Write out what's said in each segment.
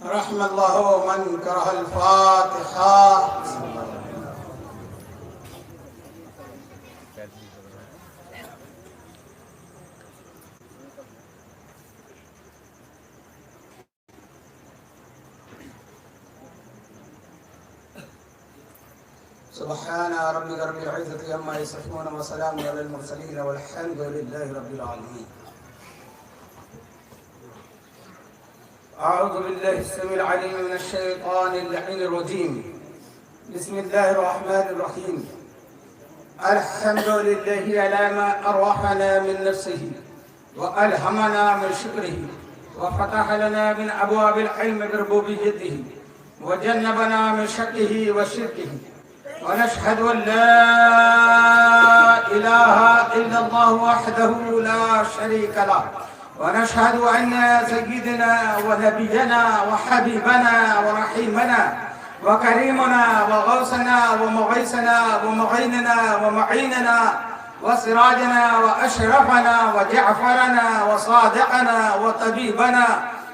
رحم الله من كره الفاتحة. سبحان ربك رب العزة عما يصفون وسلام على المرسلين والحمد لله رب العالمين. أعوذ بالله السميع العليم من الشيطان اللعين الرجيم. بسم الله الرحمن الرحيم. الحمد لله على ما أرواحنا من نفسه وألهمنا من شكره وفتح لنا من أبواب العلم بربوبيته وجنبنا من شكه وشركه، ونشهد أن لا إله إلا الله وحده لا شريك له، ونشهد أن سيدنا ونبينا وحبيبنا ورحيمنا وكريمنا وغوثنا ومغيثنا ومعيننا ومعيننا وسراجنا وأشرفنا وجعفرنا وصادقنا وطبيبنا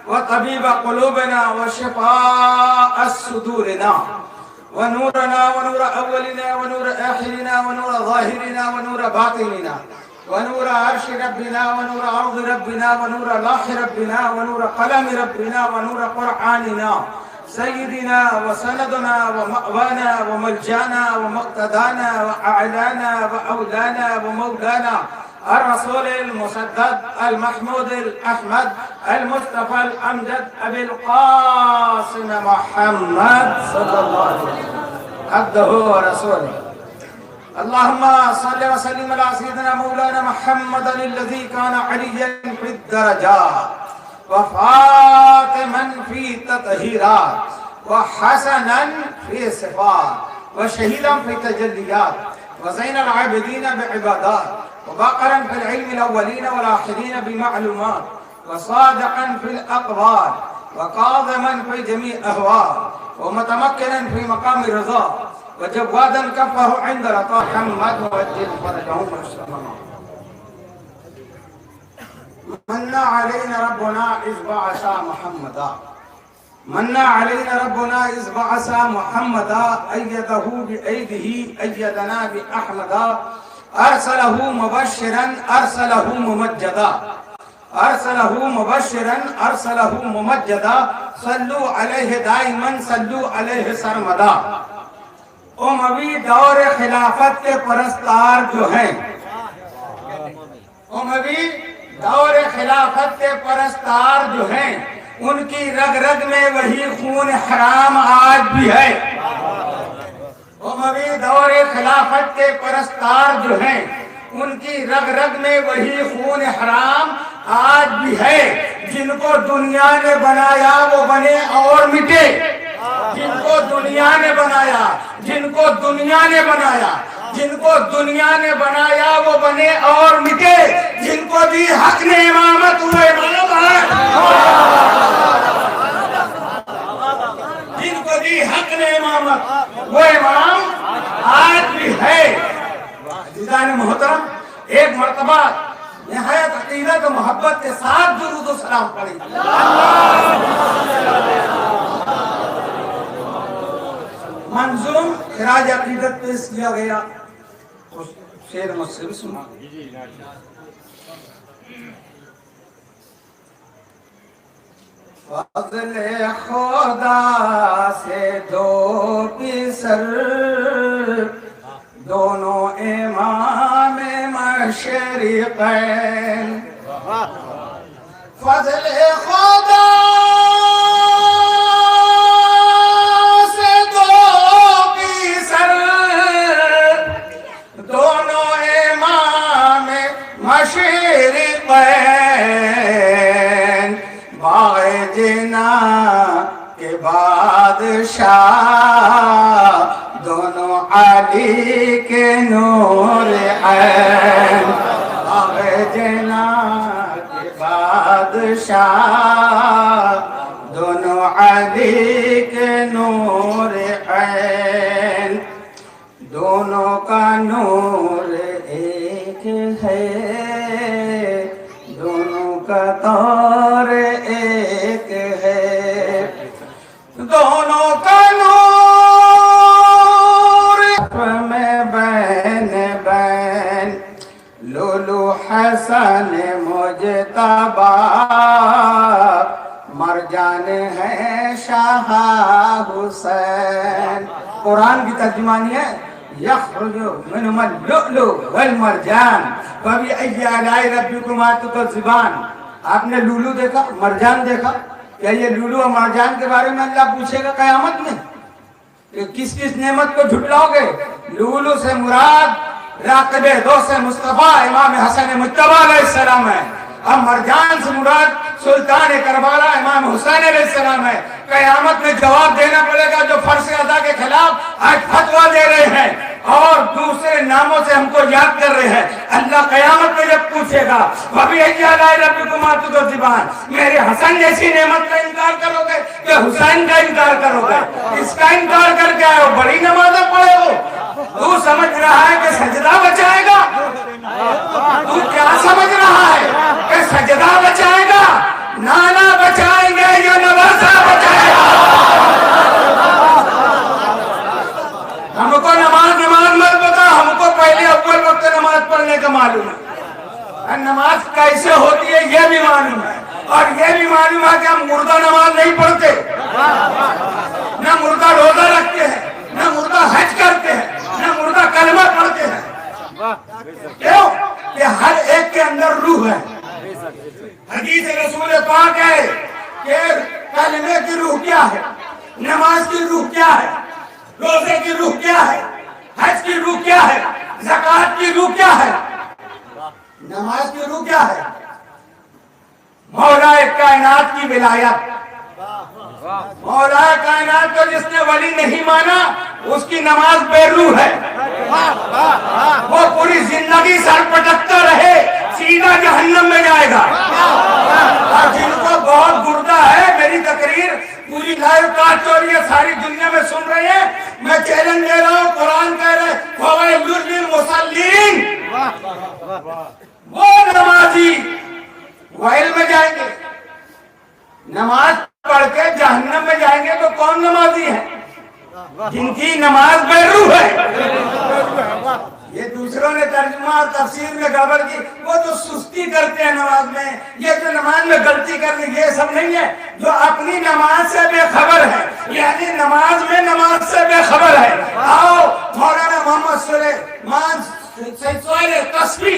وطبيب قلوبنا وشفاء صدورنا ونورنا ونور أولنا ونور آخرنا ونور ظاهرنا ونور باطننا ونور عرش ربنا ونور أرض ربنا ونور لوح ربنا ونور قلم ربنا ونور قرآننا سيدنا وسندنا ومأوانا وملجانا ومقتدانا وأعلانا وأولانا ومولانا الرسول المسدد المحمود الأحمد المصطفى الأمجد أبي القاسم محمد صلى الله عليه وسلم عبده ورسوله. اللهم صل وسلم على سيدنا مولانا محمد الذي كان عليا في الدرجات وفاطما في التطهيرات وحسنا في الصفات وشهيدا في التجليات وزين العابدين بعبادات وباقرا في العلم الأولين والآخرين بمعلومات وصادقا في الأقوال وقاضما في جميع الأهوال ومتمكنا في مقام الرضا وجوادا كفه عند لقاء محمد وجل فرجهم واشتمنا. من علينا ربنا إذ بعث محمدا، من علينا ربنا إذ بعث محمدا أيده بأيده أيدنا بأحمدا أرسله مبشرا أرسله ممجدا أرسله مبشرا أرسله ممجدا صلوا عليه دائما صلوا عليه سرمدا. اموی دور خلافت کے پرستار جو ہیں، اموی دور خلافت کے پرستار جو ہیں، ان کی رگ رگ میں وہی خون حرام آج بھی ہے. اموی دور خلافت کے پرستار جو ہیں، ان کی رگ رگ میں وہی خون حرام آج بھی ہے. جن کو دنیا نے بنایا وہ بنے اور مٹے، جن کو دنیا نے بنایا، جن کو دنیا نے بنایا، جن کو دنیا نے بنایا وہ بنے اور مٹے. جن کو دی حق نے امامت وہ امام ہے، جن کو دی حق نے امامت وہ امام آج بھی ہے. عزیزان محترم، ایک مرتبہ نہایت عقیدت و محبت کے ساتھ درود و سلام پڑھی. منظوم خراج عقیدت پیش کیا گیا. شعر مجھ سے بھی سنا. فضل خدا سے دو پیسر دونوں امام مشرقین. فضل خدا سے دو پیسر دونوں امام مشرقین. باغ جنا کے بادشاہ دونوں علی کے نور عین. باغ جنا کے بادشاہ دونوں علی کے نور عین. دونوں کا نور ایک ہے، دونوں کا طور ایک ہے. مرجان ہے شاہ حسین. قرآن کی ترجمانی ہے یخرج منہما اللؤلؤ والمرجان فبأي آلاء ربكما تكذبان. آپ نے لولو دیکھا، مرجان دیکھا؟ کیا یہ لولو اور مرجان کے بارے میں اللہ پوچھے گا قیامت میں کہ کس کس نعمت کو جھٹلاؤ گے؟ لولو سے مراد راقب دوست مصطفیٰ امام حسن مجتبی علیہ السلام ہے، اب مرجان سے مراد سلطان کربلا امام حسین علیہ السلام ہے. قیامت میں جواب دینا پڑے گا جو فرض ادا کے خلاف آج فتویٰ دے رہے ہیں اور دوسرے ناموں سے ہم کو یاد کر رہے ہیں. اللہ قیامت میں جب پوچھے گا فَبِأَيِّ آلَاءِ رَبِّكُمَا تُكَذِّبَانِ، میرے حسن جیسی نعمت کا انکار کرو گے کہ حسین کا انکار کرو گے؟ اس کا انکار کر کے آئے ہو، بڑی نمازیں پڑھے ہو، تو سمجھ رہا ہے کہ سجدہ بچائے گا؟ تو کیا سمجھ رہا ہے کہ سجدہ بچائے گا؟ نانا بچائیں گے یا نوازہ بچائے گا؟ ہم کو نماز مت بتا، ہم کو پہلے اول وقت نماز پڑھنے کا معلوم ہے، نماز کیسے ہوتی ہے یہ بھی معلوم ہے، اور یہ بھی معلوم ہے کہ ہم مردہ نماز نہیں پڑھتے، نہ مردہ روزہ رکھتے ہیں، نہ مردہ حج کرتے ہیں، نہ مردہ کلمہ پڑھتے ہیں. کیوں کہ ہر ایک کے اندر روح ہے. حدیث رسول پاک ہے کہ کلمے کی روح کیا ہے، نماز کی روح کیا ہے، روزے کی روح کیا ہے، حج کی روح کیا ہے، زکوٰۃ کی روح کیا ہے، نماز کی روح کیا ہے؟ مولا کائنات کی ولایت. مولا کائنات کو جس نے ولی نہیں مانا اس کی نماز بے روح ہے، وہ پوری زندگی سر پٹکتا رہے سیدھا جہنم میں جائے گا. اور جن کو بہت گردہ ہے، میری تقریر پوری لائیو کاسٹ ہو رہی ہے، ساری دنیا میں سن رہے ہیں، میں چیلنج دے رہا ہوں، قرآن کہہ رہے فَوَيْلٌ لِّلْمُصَلِّينَ، وہ نمازی ویل میں جائیں گے. نماز پڑھ کے جہنم میں جائیں گے تو کون نمازی ہے؟ جن کی نماز بے روح ہے. یہ دوسروں نے ترجمہ اور تفسیر میں گڑبڑ کی، وہ تو سستی کرتے ہیں نماز میں، یہ جو نماز میں غلطی کرنے یہ سب نہیں ہے، جو اپنی نماز سے بے خبر ہے، یعنی نماز میں نماز سے بے خبر ہے. آؤ مولانا محمد سلیمان سوائل قصبی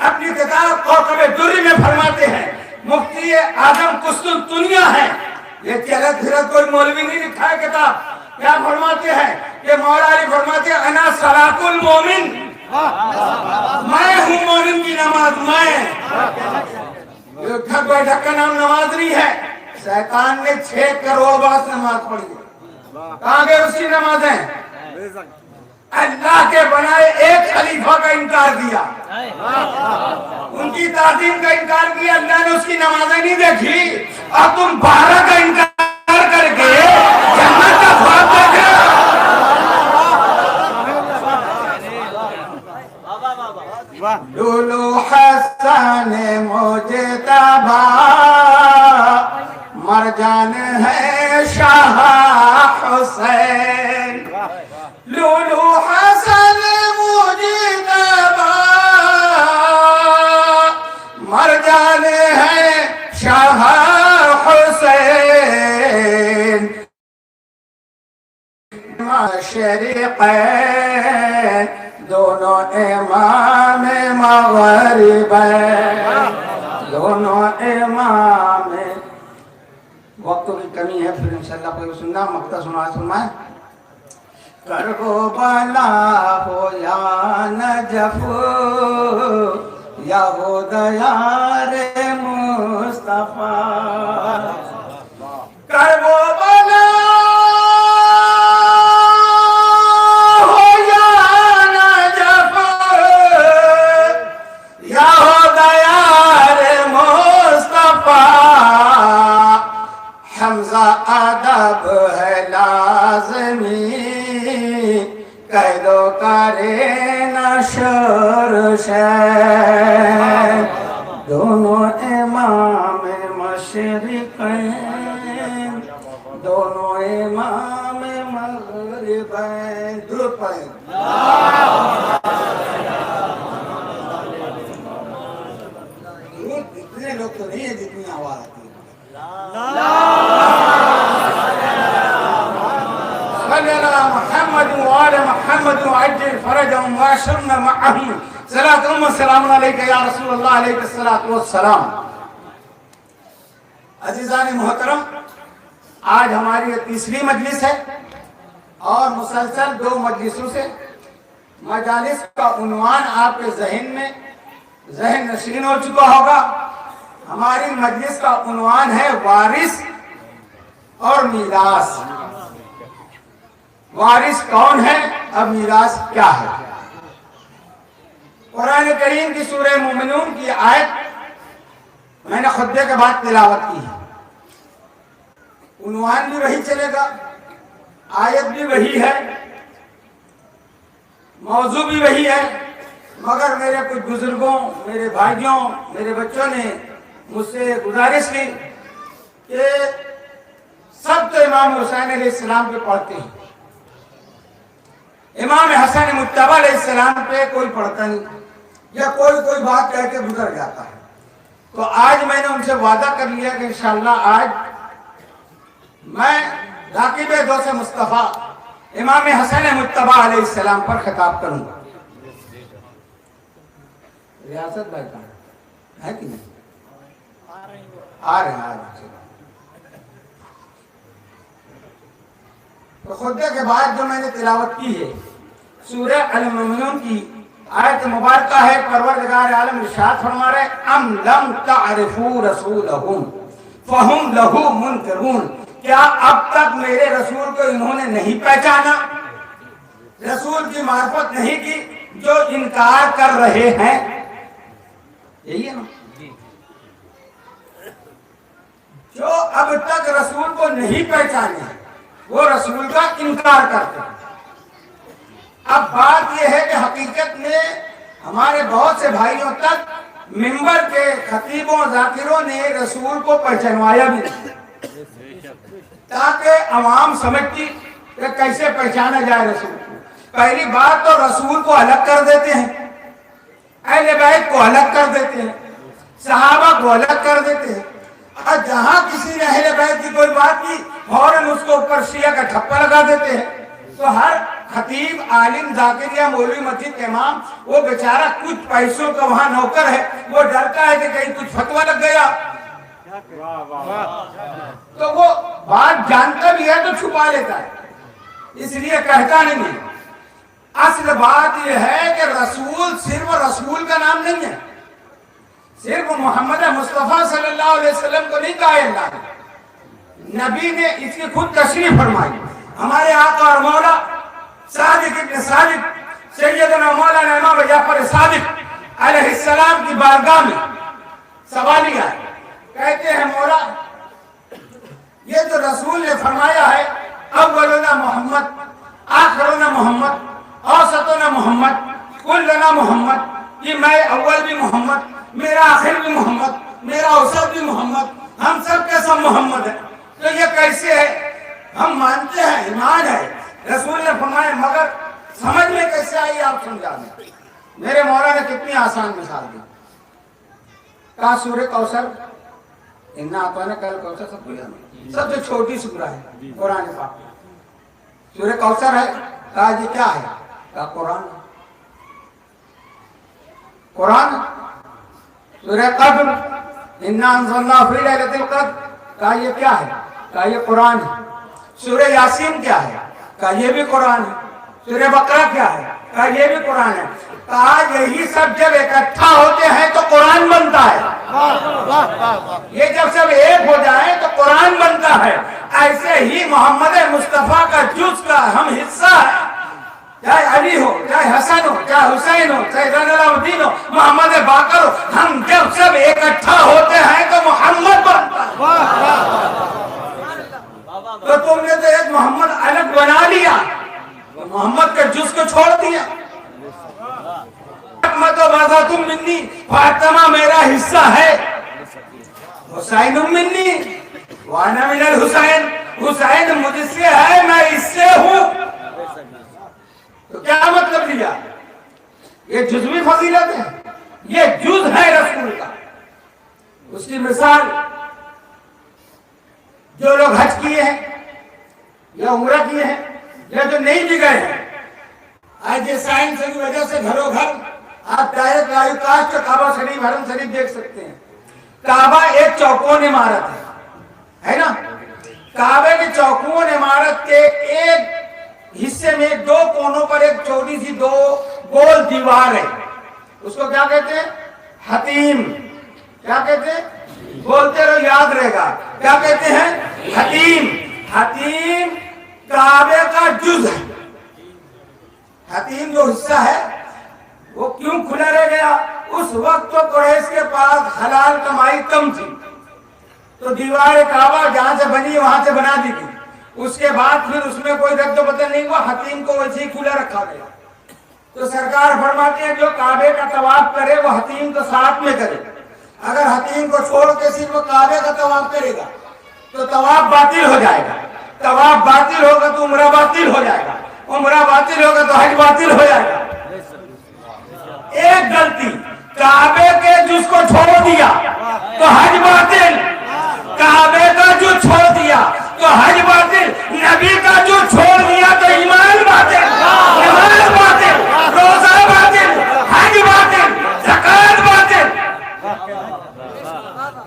اپنی کتاب کوکب الدری میں فرماتے ہیں، مفتی اعظم قسطنطنیہ ہے، یہ چلت پھرت کوئی مولوی نہیں لکھا ہے کتاب. کیا فرماتے ہیں کہ مولا علی فرماتے ہیں انا صلاۃ المومن، میں ہوں مومن کی نماز. میں ٹھک بیٹھک کا نام نماز نہیں ہے. شیطان نے 6 کروڑ باس نماز پڑھی ہے، کہاں گئے اس کی نمازیں؟ اللہ کے بنائے ایک خلیفہ کا انکار کیا، ان کی تعظیم کا انکار کیا، اللہ نے اس کی نمازیں نہیں دیکھی، اور تم 12 کا انکار کر کے جنت کا خواب دیکھ رہے ہو. لولو حسن مجتبی مرجان ہے شاہ حسین. لولو حسن مجتبی مرجان ہے شاہ حسین. مشرقین دونوں امام مغربین، دونوں امام. وقتوں کی کمی ہے، پھر انشاءاللہ کوئی سننا مقطع سنائے. کربلا ہو یا نجف یا ہو دیار مصطفیٰ، کربلا ہو یا نجف یا ہو دیار مصطفیٰ، حمزہ ادب ہے لازمی، کہہ دو کرے نشر شین. دونوں امام مشرقین، دونوں امام مغربین. درود پڑھیں. درود اتنے لوگ تو نہیں ہے جتنی آواز آتی ہے. علی محمد وآل محمد وعجل فرجهم واشرنا معهم صلاۃ و سلام علیک یا رسول اللہ علیہ الصلوۃ والسلام۔ عزیزان محترم، آج ہماری یہ تیسری مجلس ہے اور مسلسل 2 مجلسوں سے مجالس کا عنوان آپ کے ذہن میں ذہن نشین ہو چکا ہوگا۔ ہماری مجلس کا عنوان ہے وارث اور میراث۔ وارث کون ہے اور میراث کیا ہے؟ قرآن کریم کی سورہ مومنون کی آیت میں نے خطبے کے بعد تلاوت کی ہے۔ عنوان بھی وہی چلے گا، آیت بھی وہی ہے، موضوع بھی وہی ہے، مگر میرے کچھ بزرگوں، میرے بھائیوں، میرے بچوں نے مجھ سے گزارش کی کہ سب تو امام حسین علیہ السلام پہ پڑھتے ہیں، امام حسن مجتبی علیہ السلام پہ کوئی پڑھتا نہیں یا کوئی بات کہہ کے گزر جاتا ہے۔ تو آج میں نے ان سے وعدہ کر لیا کہ انشاءاللہ آج میں راکب دوست مصطفیٰ امام حسن مجتبی علیہ السلام پر خطاب کروں گا۔ ریاست بھائی کہاں ہے کہ نہیں؟ آ رہے ہیں۔ تو خطبے کے بعد جو میں نے تلاوت کی ہے سورہ المومنون کی آیت مبارکہ ہے، پروردگار عالم ارشاد فرما رہے ام لم تعرفوا رسولہم فہم لہو منکرون، کیا اب تک میرے رسول کو انہوں نے نہیں پہچانا، رسول کی معرفت نہیں کی جو انکار کر رہے ہیں؟ یہی ہے نا، جو اب تک رسول کو نہیں پہچانے وہ رسول کا انکار کرتے ہیں۔ اب بات یہ ہے کہ حقیقت میں ہمارے بہت سے بھائیوں تک منبر کے خطیبوں ذاکروں نے رسول کو پہچانوایا بھی نہیں، تاکہ عوام سمجھتی کہ کیسے پہچانا جائے رسول کو۔ پہلی بات تو رسول کو الگ کر دیتے ہیں، اہل بیت کو الگ کر دیتے ہیں، صحابہ کو الگ کر دیتے ہیں، اور جہاں کسی نے اہل بیت کی کوئی بات کی فوراً اس کو اوپر شیعہ کا ٹھپا لگا دیتے ہیں۔ تو ہر خطیب، عالم، ذاکر یا مولوی مسجد امام وہ بیچارہ کچھ پیسوں کا وہاں نوکر ہے، وہ ڈرتا ہے کہ کہیں کچھ فتویٰ لگ گیا تو وہ بات جانتا بھی ہے تو چھپا لیتا ہے، اس لیے کہتا نہیں ہے۔ اصل بات یہ ہے کہ رسول صرف رسول کا نام نہیں ہے، صرف محمد مصطفیٰ صلی اللہ علیہ وسلم کو نہیں کہا اللہ نے، نبی نے اس کی خود تشریح فرمائی۔ ہمارے آقا اور مولا صادق ابن صادق سیدنا مولانا امام جعفر صادق علیہ السلام کی بارگاہ میں سوالیہ ہے، کہتے ہیں مولا یہ جو رسول نے فرمایا ہے اولنا محمد، آخرنا محمد، اوسطنا محمد، کلنا محمد، یہ میں اول بھی محمد، میرا آخر بھی محمد، میرا اوسط بھی محمد، ہم سب کے سب محمد ہیں، تو یہ کیسے ہے؟ ہم مانتے ہیں، ایمان ہے۔ رسول نے فرمایا مگر سمجھ میں کیسے آئی آپ سمجھا دیں۔ میرے مولا نے کتنی آسان مثال دی، کہا سورہ کوثر، اِنَّا أَعْطَيْنَاكَ الْكَوْثَرَ، سب کو یاد، سب سے چھوٹی سورہ ہے قرآن پاک، سورہ کوثر ہے، کہا یہ کیا ہے؟ کہا قرآن۔ قرآن سورہ قدر، اِنَّا أَنزَلْنَاهُ فِي لَيْلَةِ الْقَدْرِ، کہا یہ کیا ہے؟ کہا یہ قرآن ہے۔ سورہ یاسین کیا ہے؟ کہا یہ بھی قرآن ہے۔ سورہ بقرہ کیا ہے؟ کہا یہ بھی قرآن ہے۔ کہا یہی سب جب اکٹھا ہوتے ہیں تو قرآن بنتا ہے، یہ جب سب ایک ہو جائیں تو قرآن بنتا ہے۔ ایسے ہی محمد مصطفیٰ کا جز کا ہم حصہ ہے، چاہے علی ہو، چاہے حسن ہو، چاہے حسین ہو، چاہے زین العابدین ہو، محمد باقر ہو، ہم جب سب اکٹھا ہوتے ہیں تو محمد بنتا ہے۔ تو تم نے تو ایک محمد الگ بنا لیا، محمد کے جز کو چھوڑ دیا۔ احمد و بازا تم منی، فاطمہ میرا حصہ ہے، حسین منی وانا من الحسین، حسین مجھ سے ہے میں اس سے ہوں۔ تو کیا مطلب لیا؟ یہ جزوی فضیلت ہے، یہ جز ہے رسول کا۔ اس کی مثال جو لوگ حج کیے ہیں یا عمرہ کیے ہیں یہ جو نہیں بھی گئے ہیں آج یہ سائنس کی وجہ سے گھروں گھر آپ ڈائریکٹ لائیو کاسٹ کعبہ شریف حرم شریف دیکھ سکتے ہیں. کعبہ ایک چوکون عمارت ہے نا. کعبے کی چوکون عمارت کے ایک حصے میں دو کونوں پر ایک چھوٹی سی دو گول دیوار ہے. اس کو کیا کہتے ہیں؟ حتیم. کیا کہتے ہیں؟ بولتے رہو یاد رہے گا. کیا کہتے ہیں؟ حتیم. حتیم کعبے کا جز ہے. حتیم جو حصہ ہے وہ کیوں کھلا رہ گیا؟ اس وقت تو قریش کے پاس حلال کمائی کم تھی تو دیوار کعبہ جہاں سے بنی وہاں سے بنا دی گئی. اس کے بعد پھر اس میں کوئی رد و بدل نہیں ہوا, حتیم کو ویسے ہی کھلا رکھا گیا. تو سرکار فرماتے ہیں جو کعبے کا طواف کرے وہ حتیم کو ساتھ میں کرے. اگر حتیم کو چھوڑ کے صرف وہ کعبے کا طواف کرے گا تو طواف باطل ہو جائے گا. طواف باطل ہوگا تو عمرہ باطل ہو جائے گا. عمرہ باطل ہوگا تو حج باطل ہو جائے گا. ایک غلطی کعبے کے جز کو چھوڑ دیا تو حج باطل. کعبے کا جو چھوڑ دیا تو حج باطل. نبی کا جو چھوڑ دیا تو ایمان باطل. ایمان باطل. روزہ باطل. حج باطل. زکات باطل.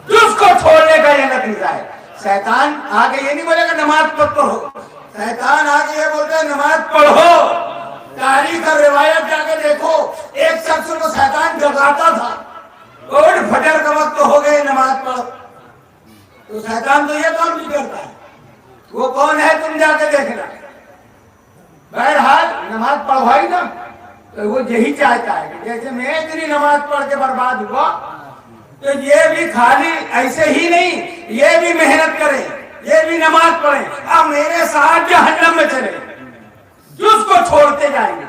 جز کو چھوڑنے کا یہ نتیجہ ہے. شیطان آگے یہ نہیں بولے گا نماز پڑھو. شیطان آگے یہ بولتا ہے نماز پڑھو. تاریخ اور روایت جا کے دیکھو, ایک شخص کو شیطان جگاتا تھا, اور فجر کا وقت ہو گئے نماز پڑھو. تو شیطان تو یہ کام بھی کرتا ہے. وہ کون ہے تم جا کے دیکھنا. بہرحال نماز پڑھوائی نا تو وہ یہی چاہتا ہے کہ جیسے میں اتنی نماز پڑھ کے برباد ہوا تو یہ بھی خالی ایسے ہی نہیں, یہ بھی محنت کرے, یہ بھی نماز پڑھیں, اب میرے ساتھ جہنم میں چلے. جس کو چھوڑتے جائیں گے.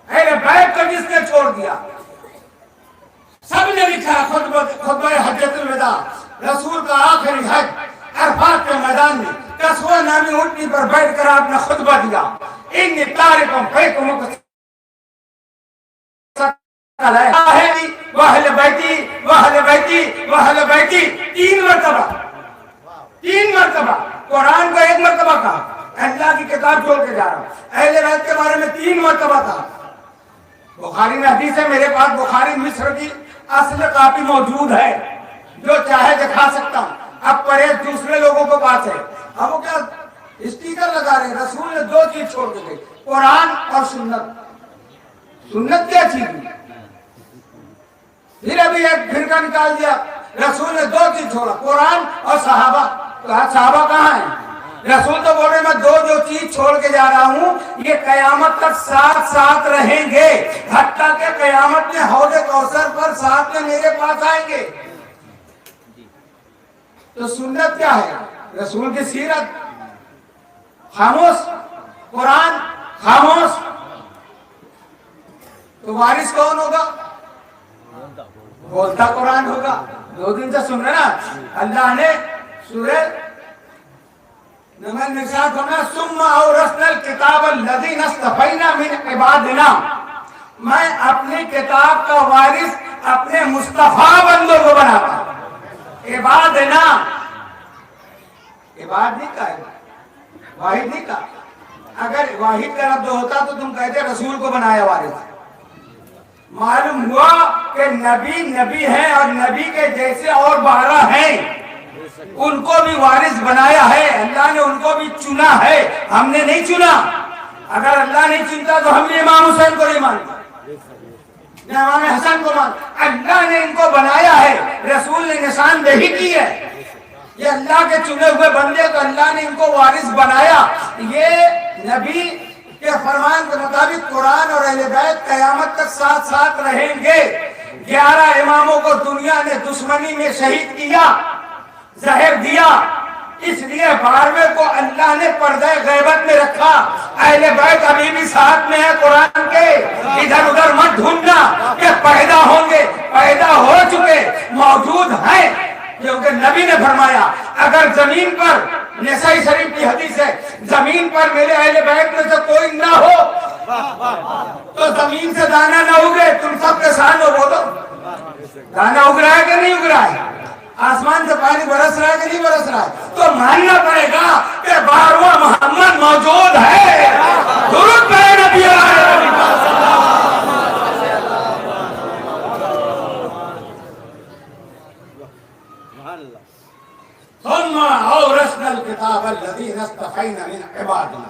اہل بیت کو جس نے چھوڑ دیا, سب نے لکھا خطبہ حجۃ الوداع, رسول کا آخری حج, عرفات کے میدان میں کسوہ نامی اونٹنی پر بیٹھ کر آپ نے خطبہ دیا. انی تارکم فیکم وَأَهْلَ بَيْتِي وَأَهْلَ بَيْتِي وَأَهْلَ بَيْتِي. تین مرتبہ قرآن کو ایک مرتبہ کہا, اللہ کی کتاب چھوڑ کے جا رہا ہوں. اہل بیت کے بارے میں 3 مرتبہ تھا. بخاری میں حدیث ہے, میرے پاس بخاری مصر کی اصل کاپی موجود ہے, جو چاہے دکھا سکتا ہوں. اب پرہیز دوسرے لوگوں کو بات ہے. اب وہ کیا اسٹیکر لگا رہے ہیں, رسول نے 2 چیز چھوڑ کے گئے, قرآن اور سنت. سنت کیا چیز ہے؟ پھر ابھی ایک فرقہ نکال دیا. رسول نے 2 چیز چھوڑا, قرآن اور صحابہ. صحابہ کہاں ہیں؟ رسول تو بول رہے میں 2 جو چیز چھوڑ کے جا رہا ہوں یہ قیامت تک ساتھ ساتھ رہیں گے, حتیٰ کہ قیامت میں حوض کوثر پر ساتھ میں میرے پاس آئیں گے. تو سنت کیا ہے؟ رسول کی سیرت. خاموش قرآن, خاموش. تو وارث کون ہوگا؟ بولتا قرآن ہوگا. 2 دن سے سن رہے نا, اللہ نے سورہ نمل نشاد فرمایا ثم اورثنا الکتاب الذین اصطفینا من عبادنا. میں اپنی کتاب کا وارث اپنے مصطفیٰ بندوں کو بناتا ہوں. عبادنا, عباد نہیں کہا, واحد نہیں کہا. اگر واحد کا لفظ ہوتا تو تم کہتے رسول کو بنایا وارث. معلوم ہوا کہ نبی نبی ہے اور نبی کے جیسے اور 12 ہیں, ان کو بھی وارث بنایا ہے. اللہ نے ان کو بھی چنا ہے, ہم نے نہیں چنا. اگر اللہ نہیں چنتا تو ہم نے امام حسین کو نہیں مانتے, نہ امام حسن کو مانتے. اللہ نے ان کو بنایا ہے, رسول نے نشاندہی کی ہے. یہ اللہ کے چنے ہوئے بندے, تو اللہ نے ان کو وارث بنایا. یہ نبی کے فرمان کے مطابق قرآن اور اہل بیت قیامت تک ساتھ ساتھ رہیں گے. 11 اماموں کو دنیا نے دشمنی میں شہید کیا, زہر دیا. اس لیے 12ویں کو اللہ نے پردہ غیبت میں رکھا. اہل بیت ابھی بھی ساتھ میں ہے قرآن کے. ادھر ادھر مت ڈھونڈنا کہ پیدا ہوں گے, پیدا ہو چکے, موجود ہیں. کیونکہ نبی نے فرمایا اگر زمین پر, نسائی شریف کی حدیث ہے, زمین پر میرے اہل بیت میں سے کوئی نہ ہو تو زمین سے دانا نہ اگے. تم سب کے ساتھ ہو, بولو دانا اگ رہا ہے کہ نہیں اگ رہا ہے؟ آسمان سے پانی برس رہا ہے کہ نہیں برس رہا ہے؟ تو ماننا پڑے گا کہ 12واں محمد موجود ہے. الذین اصطفینا من عبادنا،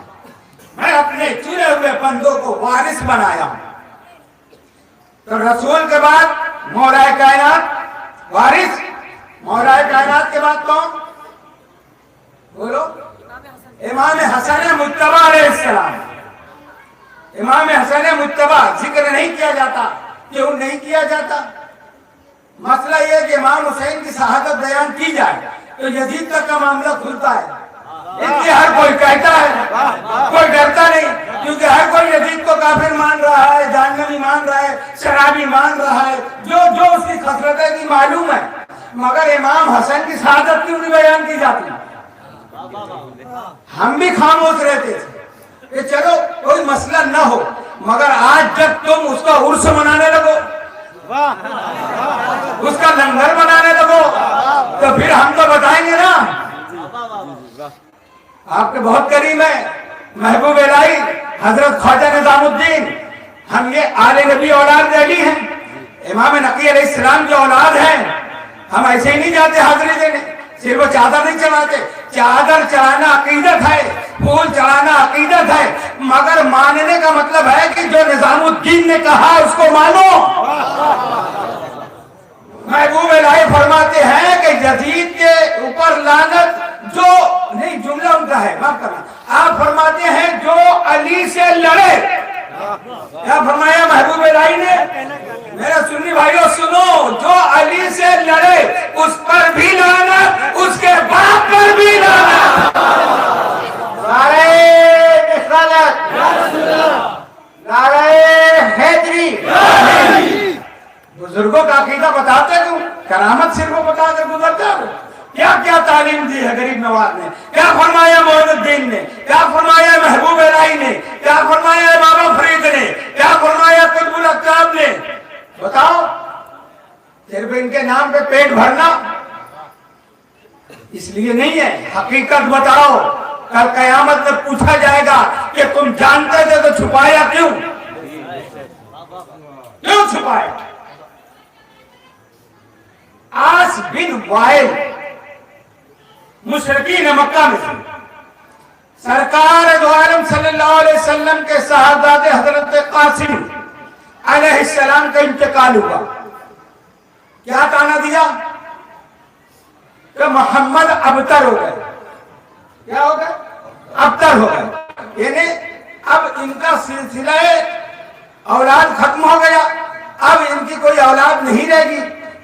میں اپنے چنے ہوئے بندوں کو وارث بنایا ہوں۔ تو رسول کے بعد مولا کائنات وارث، مولا کائنات کے بعد کون؟ بولو، امام حسن مجتبی علیہ السلام۔ امام حسن مجتبی ذکر نہیں کیا جاتا، کیوں نہیں کیا جاتا؟ مسئلہ یہ ہے کہ امام حسین کی شہادت بیان کی جائے تو یزید تک کا معاملہ کھلتا ہے، اس لیے ہر کوئی کہتا ہے، کوئی ڈرتا نہیں، کیونکہ ہر کوئی یزید کو کافر مان رہا ہے، جہنمی مان رہا ہے، شرابی مان رہا ہے، جو اس کی خسرتیں کی معلوم ہے، مگر امام حسن کی شہادت کیوں نہیں بیان کی جاتی؟ ہم بھی خاموش رہتے تھے کہ چلو کوئی مسئلہ نہ ہو، مگر آج جب تم اس کا عرس منانے لگو، اس کا لنگر بنانے لگو، تو پھر ہم تو بتائیں گے نا۔ آپ کے بہت قریب ہے محبوب الہی حضرت خواجہ نظام الدین، ہم یہ آل نبی اولاد دہلی ہیں، امام نقی علیہ السلام کی اولاد ہیں، ہم ایسے ہی نہیں جاتے حاضری دینے، صرف وہ چادر نہیں چڑھاتے، چادر چڑھانا عقیدت ہے، پھول چڑھانا عقیدت ہے، مگر ماننے کا مطلب ہے کہ جو نظام الدین نے کہا اس کو مانو۔ محبوب الہی فرماتے ہیں کہ یزید کے اوپر لعنت جو نہیں، جملہ ان کا ہے، معاف کرنا، آپ فرماتے ہیں جو علی سے لڑے، کیا فرمایا محبوب الہی نے؟ میرے سنی بھائیوں سنو، جو علی سے لڑے اس پر بھی لعنت، اس کے باپ پر بھی لعنت۔ نعرہ رسالت، نعرہ حیدری، بزرگوں کا عقیدہ بتاتے تم، کرامت صرف وہ بتا کر گزرتے ہو۔ کیا کیا تعلیم دی ہے غریب نواز نے، کیا فرمایا معین الدین نے، کیا فرمایا محبوب الہی نے، کیا فرمایا بابا فرید نے، کیا فرمایا قطب الاقطاب نے؟ بتاؤ، صرف ان کے نام پہ پیٹ بھرنا اس لیے نہیں ہے، حقیقت بتاؤ۔ کل قیامت میں پوچھا جائے گا کہ تم جانتے تھے تو چھپایا کیوں؟ کیوں چھپایا؟ آس بن وائل مشرکین مکہ میں تھے، سرکار دو عالم صلی اللہ علیہ وسلم کے صاحبزادے حضرت قاسم علیہ السلام کا انتقال ہوا، کیا تانا دیا کہ محمد ابتر ہو گئے، کیا ہو گئے؟ ابتر ہو گئے، یعنی اب ان کا سلسلہ اولاد ختم ہو گیا، اب ان کی کوئی اولاد نہیں رہے گی،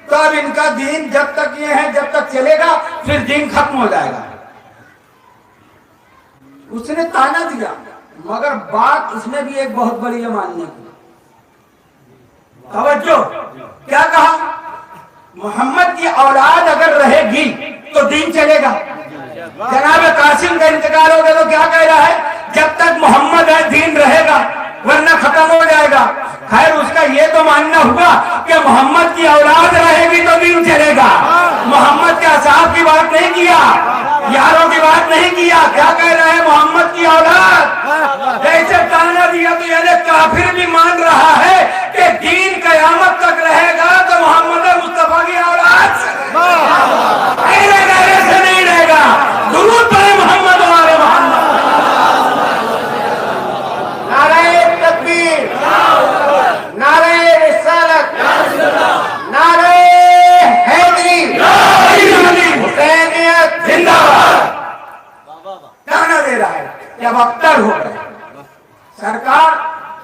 تو اب ان کا دین جب تک یہ ہے جب تک چلے گا پھر دین ختم ہو جائے گا۔ اس نے تانا دیا، مگر بات اس میں بھی ایک بہت بڑی ہے ماننے کی، توجہ، کیا کہا؟ محمد کی اولاد اگر رہے گی تو دین چلے گا۔ جناب قاسم کا انتقال ہو گیا تو کیا کہہ رہا ہے؟ جب تک محمد ہے دین رہے گا، ورنہ ختم ہو جائے گا۔ خیر اس کا یہ تو ماننا ہوگا کہ محمد کی اولاد رہے گی تو دین چلے گا۔ محمد کے اصحاب کی بات نہیں کیا، یاروں کی بات نہیں کیا، کیا کہہ رہا ہے؟ محمد کی اولاد۔ ایسے تانا دیا تو یعنی کافر بھی مان رہا ہے کہ دین قیامت تک رہے گا تو محمد مصطفیٰ کی اولاد سے نہیں رہے گا۔ درود پڑھے محمد ہمارے محمد۔ نعرہ تکبیر، نعرہ رسالت، نعرہ حیدری، حسینیت زندہ باد۔ تانا دے رہا ہے کہ اب ابتر ہو گئے، سرکار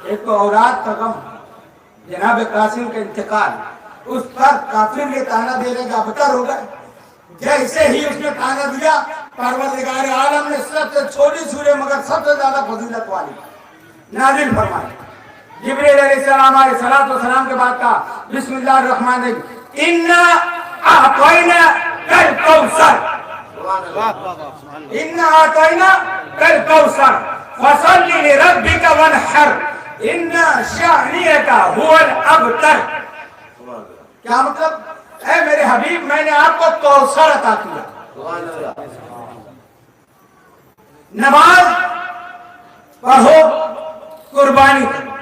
ایک تو اولاد کا غم، جناب قاسم کا انتقال، اس پر کافر یہ تانا دے رہے کہ ابتر ہو گئے۔ جیسے ہی اس نے تانا دیا، پروردگار عالم نے سب سے چھوٹی سورہ مگر سب سے زیادہ فضیلت والی نازل فرمائی۔ جبریل علیہ السلام علیہ السلام کے بعد کہا بسم اللہ الرحمن الرحیم، انا اعطینا کل کوثر، انا اعطینا کل کوثر فصل لربک وانحر ان شانئک هو الابتر۔ کیا مطلب؟ اے میرے حبیب میں نے آپ کو کوثر عطا کیا، نماز پڑھو، قربانی کرو۔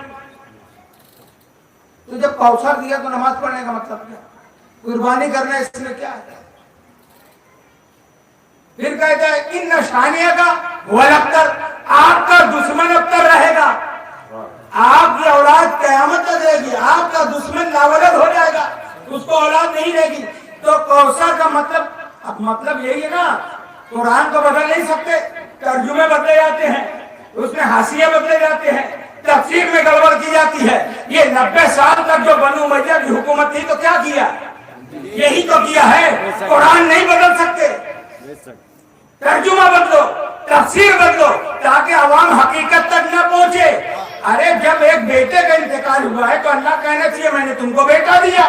تو جب کوثر دیا تو نماز پڑھنے کا مطلب کیا؟ قربانی کرنا اس میں کیا ہے؟ پھر کہتا ہے ان شانیہ کا ولابتر، آپ کا دشمن ابتر رہے گا، آپ کی اولاد قیامت تک رہے گی، آپ کا دشمن لاولد ہو جائے گا، اس کو اولاد نہیں رہے گی۔ تو کوثر کا مطلب یہی ہے نا، قرآن کو بدل نہیں سکتے، ترجمے بدلے جاتے ہیں، اس میں حاشیے بدلے جاتے ہیں، تفسیر میں گڑبڑ کی جاتی ہے۔ یہ 90 سال تک جو بنو امیہ کی حکومت تھی تو کیا کیا؟ یہی تو کیا ہے۔ قرآن نہیں بدل سکتے، ترجمہ بدلو، تفسیر بدلو، تاکہ عوام حقیقت تک نہ پہنچے۔ ارے جب ایک بیٹے کا انتقال ہوا ہے تو اللہ کہنا چاہیے میں نے تم کو بیٹا دیا،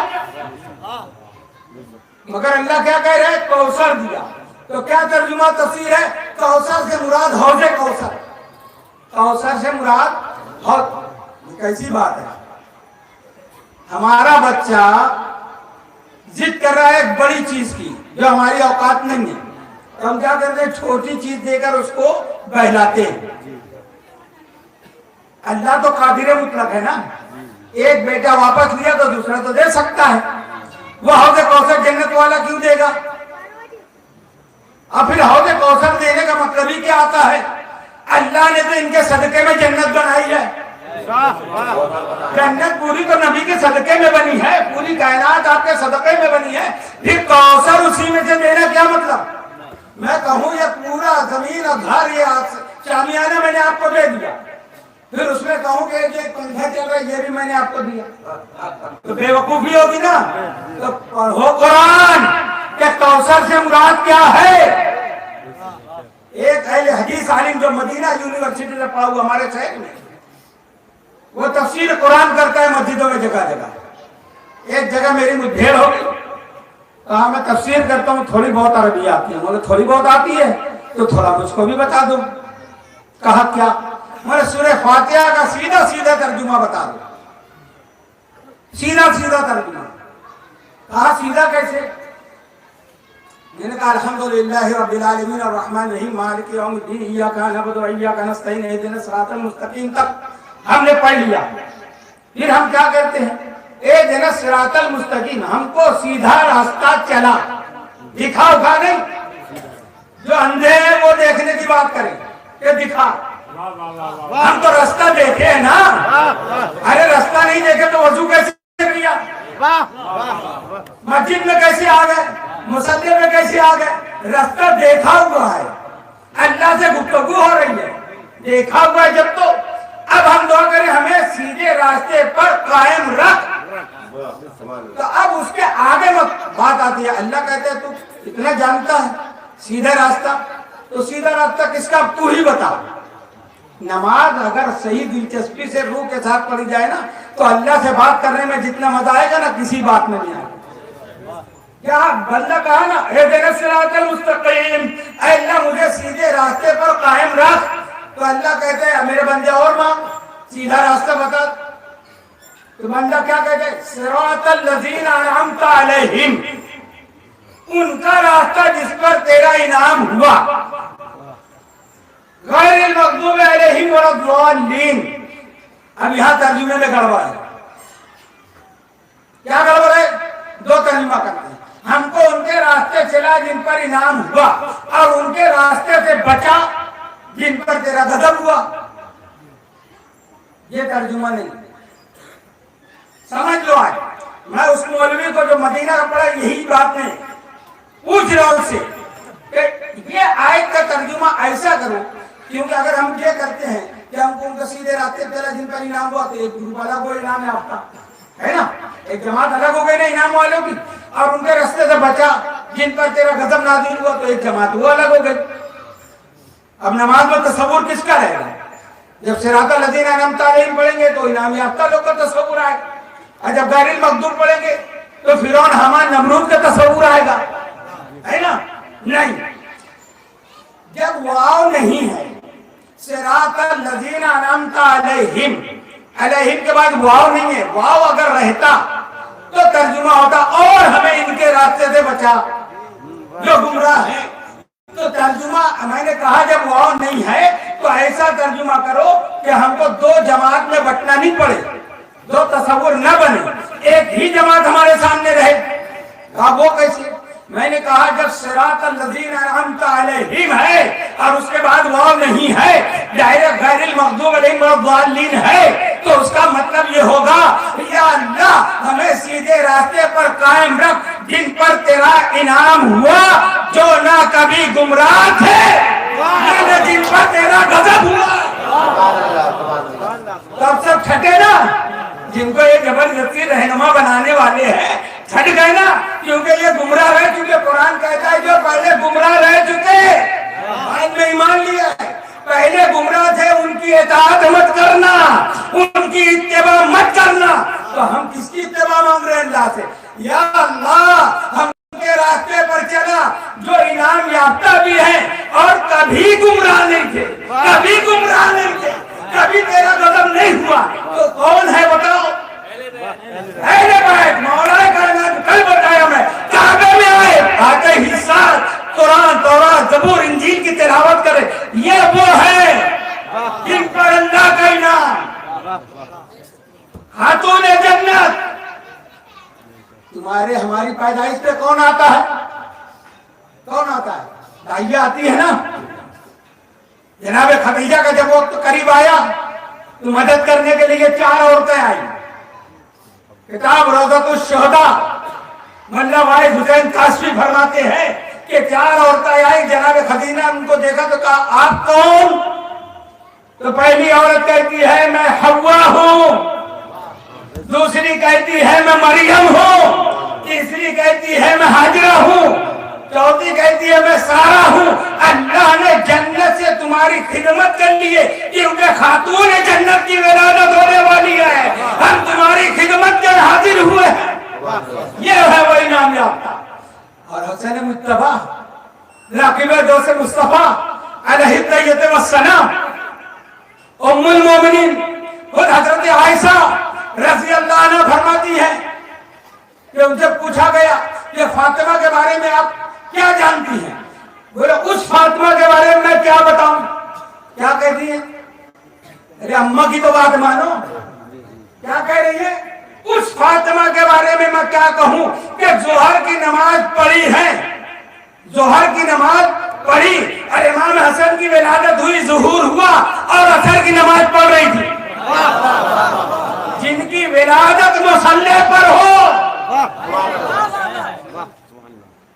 مگر اللہ کیا کہہ رہے ہیں؟ کوثر دیا۔ تو کیا ترجمہ تفسیر ہے؟ کوثر سے مراد حوض کوثر، کوثر سے مراد حوض۔ کیسی بات ہے؟ ہمارا بچہ ضد کر رہا ہے ایک بڑی چیز کی جو ہماری اوقات نہیں ہے، تو ہم کیا کرتے ہیں؟ چھوٹی چیز دے کر اس کو بہلاتے ہیں۔ اللہ تو قادر مطلق ہے نا، ایک بیٹا واپس لیا تو دوسرا تو دے سکتا ہے، وہ حوض کوثر جنت والا کیوں دے گا؟ اور پھر حوض کوثر دینے کا مطلب ہی کیا آتا ہے؟ اللہ نے تو ان کے صدقے میں جنت بنائی ہے، جنت پوری تو نبی کے صدقے میں بنی ہے، پوری کائنات آپ کے صدقے میں بنی ہے، پھر کوثر اسی میں سے دینا کیا مطلب؟ میں کہوں یہ پورا زمین اور گھر یہ شامیانہ میں نے آپ کو دے دیا، پھر اس میں کہوں کہ جو پنکھا چل رہا ہے یہ بھی میں نے آپ کو دیا، تو بے وقوفی ہوگی نا۔ تو پڑھو قرآن کہ کوثر سے مراد کیا ہے۔ ایک اہل حدیث عالم جو مدینہ یونیورسٹی سے پڑھا ہوا ہمارے شہر میں، وہ تفسیر قرآن کرتا ہے مسجدوں میں جگہ جگہ۔ ایک جگہ میری مدھیڑ ہو گئی، کہا میں تفسیر کرتا ہوں، تھوڑی بہت عربی آتی ہے، مجھے تھوڑی بہت آتی ہے تو تھوڑا مجھ کو بھی بتا دو۔ کہا کیا؟ میں سورہ فاتحہ کا سیدھا سیدھا ترجمہ بتا دو، سیدھا سیدھا ترجمہ۔ کہا سیدھا کیسے؟ میں نے کہا الحمدللہ رب العالمین الرحمن الرحیم مالک یوم الدین ایاک نعبد و ایاک نستعین اہدنا الصراط المستقیم تک ہم نے پڑھ لیا۔ پھر ہم کیا کرتے ہیں؟ اہدنا الصراط المستقیم، ہم کو سیدھا راستہ چلا، دکھا اٹھا نہیں۔ جو اندھے ہیں وہ دیکھنے کی بات کریں کہ دکھا، ہم تو راستہ دیکھے ہیں نا۔ ارے راستہ نہیں دیکھے تو وضو کیسے کیا؟ مسجد میں کیسے آ گئے؟ مصلی میں کیسے آ گئے؟ راستہ دیکھا ہوا ہے، اللہ سے گفتگو ہو رہی ہے، دیکھا ہوا ہے جب تو اب ہم دعا کریں ہمیں سیدھے راستے پر قائم رکھ۔ تو اب اس کے آگے بات آتی ہے، اللہ کہتے ہیں تو اتنا جانتا ہے سیدھا راستہ، تو سیدھا راستہ کس کا تو ہی بتا۔ نماز اگر صحیح دلچسپی سے روح کے ساتھ پڑھی جائے نا تو اللہ سے بات کرنے میں جتنا مزہ آئے گا نا کسی بات میں نہیں آئے گا۔ کیا بندہ کہا نا اہدنا الصراط المستقیم، اے اللہ مجھے سیدھے راستے پر قائم رکھ، تو اللہ کہتے ہیں میرے بندے اور مانگ، سیدھا راستہ بتا۔ تو بندہ کیا کہتے ہیں؟ صراط الذین انعمت علیہم، ان کا راستہ جس پر تیرا انعام ہوا، غیر المغضوب علیہم ولا الضالین۔ اب یہاں ترجمے میں گڑبڑ ہے۔ کیا گڑبڑ ہے؟ دو ترجمہ کرتے ہیں، ہم کو ان کے راستے چلا جن پر انعام ہوا، اور ان کے راستے سے بچا جن پر تیرا غضب ہوا۔ یہ ترجمہ نہیں، سمجھ لو۔ آج میں اس مولوی کو جو مدینہ کا پڑھا یہی بات نہیں پوچھ رہا ہوں سے کہ یہ آیت کا ترجمہ ایسا کرو، کیونکہ اگر ہم یہ کرتے ہیں کہ ہم کو ان کا سیدھے راستے چلا جن پر انعام ہوا، تو ایک گروپ الگ ہو انعام یافتہ ہے نا، ایک جماعت الگ ہو گئی نا انعام والوں کی، اور ان کے راستے سے بچا جن پر تیرا غضب نازل ہوا، تو ایک جماعت وہ الگ ہو گئی۔ اب نماز میں تصور کس کا رہے گا؟ جب صراط الذین انعمت علیہم پڑھیں گے تو انعام یافتہ لوگ کا تصور آئے گا، اور جب غیر المغضوب پڑھیں گے تو فرعون حامان نمرود کا تصور آئے گا، ہے نا؟ نہیں، جب واو نہیں ہے، صراط الذین انعمت علیہم، علیہم کے بعد واو نہیں ہے، واو اگر رہتا تو ترجمہ ہوتا اور ہمیں ان کے راستے سے بچا جو گمراہ ہے۔ تو ترجمہ میں نے کہا جب واو نہیں ہے تو ایسا ترجمہ کرو کہ ہم کو دو جماعت میں بٹنا نہیں پڑے، دو تصور نہ بنے، ایک ہی جماعت ہمارے سامنے رہے۔ اب وہ کیسے؟ میں نے کہا جب صراط الذین انعمت علیہم ہے اور اس کے بعد واو نہیں ہے، ڈائریکٹ غیر المغضوب علیہم ولا الضالین ہے، تو اس کا مطلب یہ ہوگا یا اللہ ہمیں سیدھے راستے پر قائم رکھ جن پر تیرا انعام ہوا، جو نہ کبھی گمراہ تھے نہ جن پر تیرا غضب ہوا۔ تو اب سب چھٹے نا، جن کو یہ زبردستی رہنما بنانے والے ہیں چھٹ گئے نا، کیونکہ یہ گمراہ رہ چکے۔ قرآن کہتا ہے جو پہلے گمراہ رہ چکے بعد میں ایمان لیا ہے، پہلے گمراہ تھے ان کی اطاعت مت کرنا، ان کی اتباع مت کرنا۔ تو ہم کس کی اتباع مانگ رہے ہیں اللہ سے؟ یا اللہ ہم کے راستے پر چلا جو انعام یافتہ بھی ہیں اور کبھی گمراہ نہیں تھے، کبھی گمراہ نہیں تھے، کبھی تیرا غضب نہیں ہوا، تو کون ہے بتاؤ؟ اہل بیت۔ مولا کائنات کل بتایا میں، کعبے میں آئے آتے ہی ساتھ قرآن، تورات، زبور، انجیل کی تلاوت کرے، یہ وہ ہے جن پر اللہ کا انعام۔ خاتون جنت، تمہارے ہماری پیدائش پہ کون آتا ہے؟ کون آتا ہے؟ دائیہ آتی ہے نا۔ جناب خدیجہ کا جب وقت قریب آیا تو مدد کرنے کے لیے 4 عورتیں آئی۔ کتاب روضۃ الشہداء ملا واحد حسین کاشفی فرماتے ہیں کہ 4 عورتیں آئی، جناب خدیجہ نے ان کو دیکھا تو کہا آپ کون؟ تو پہلی عورت کہتی ہے میں حوا ہوں، دوسری کہتی ہے میں مریم ہوں، تیسری کہتی ہے میں ہاجرہ ہوں، چوتھی کہتی ہے میں سارہ ہوں۔ اللہ نے جنت سے تمہاری خدمت کر لیے کیونکہ خاتون جنت کی ولادت ہونے والی ہے، ہم تمہاری خدمت کے حاضر ہوئے ہیں۔ یہ ہے وہ انعام یافتہ۔ اور حسین مجتبیٰ راقب دوست مصطفیٰ علیہ الصلوۃ والسلام، ام المومنین خود حضرت عائشہ رضی اللہ عنہ فرماتی ہے کہ ان سے پوچھا گیا کہ فاطمہ کے بارے میں آپ کیا جانتی ہیں؟ بولے اس فاطمہ کے بارے میں کیا بتاؤں؟ کیا کہتی ہے؟ ارے اماں کی تو بات مانو، کیا کہہ رہی ہے؟ اس فاطمہ کے بارے میں کیا کہوں کہ ظہر کی نماز پڑھی ہے، ظہر کی نماز پڑھی اور امام حسن کی ولادت ہوئی، ظہور ہوا اور عصر کی نماز پڑھ رہی تھی۔ جن کی ولادت مصلی پر ہو،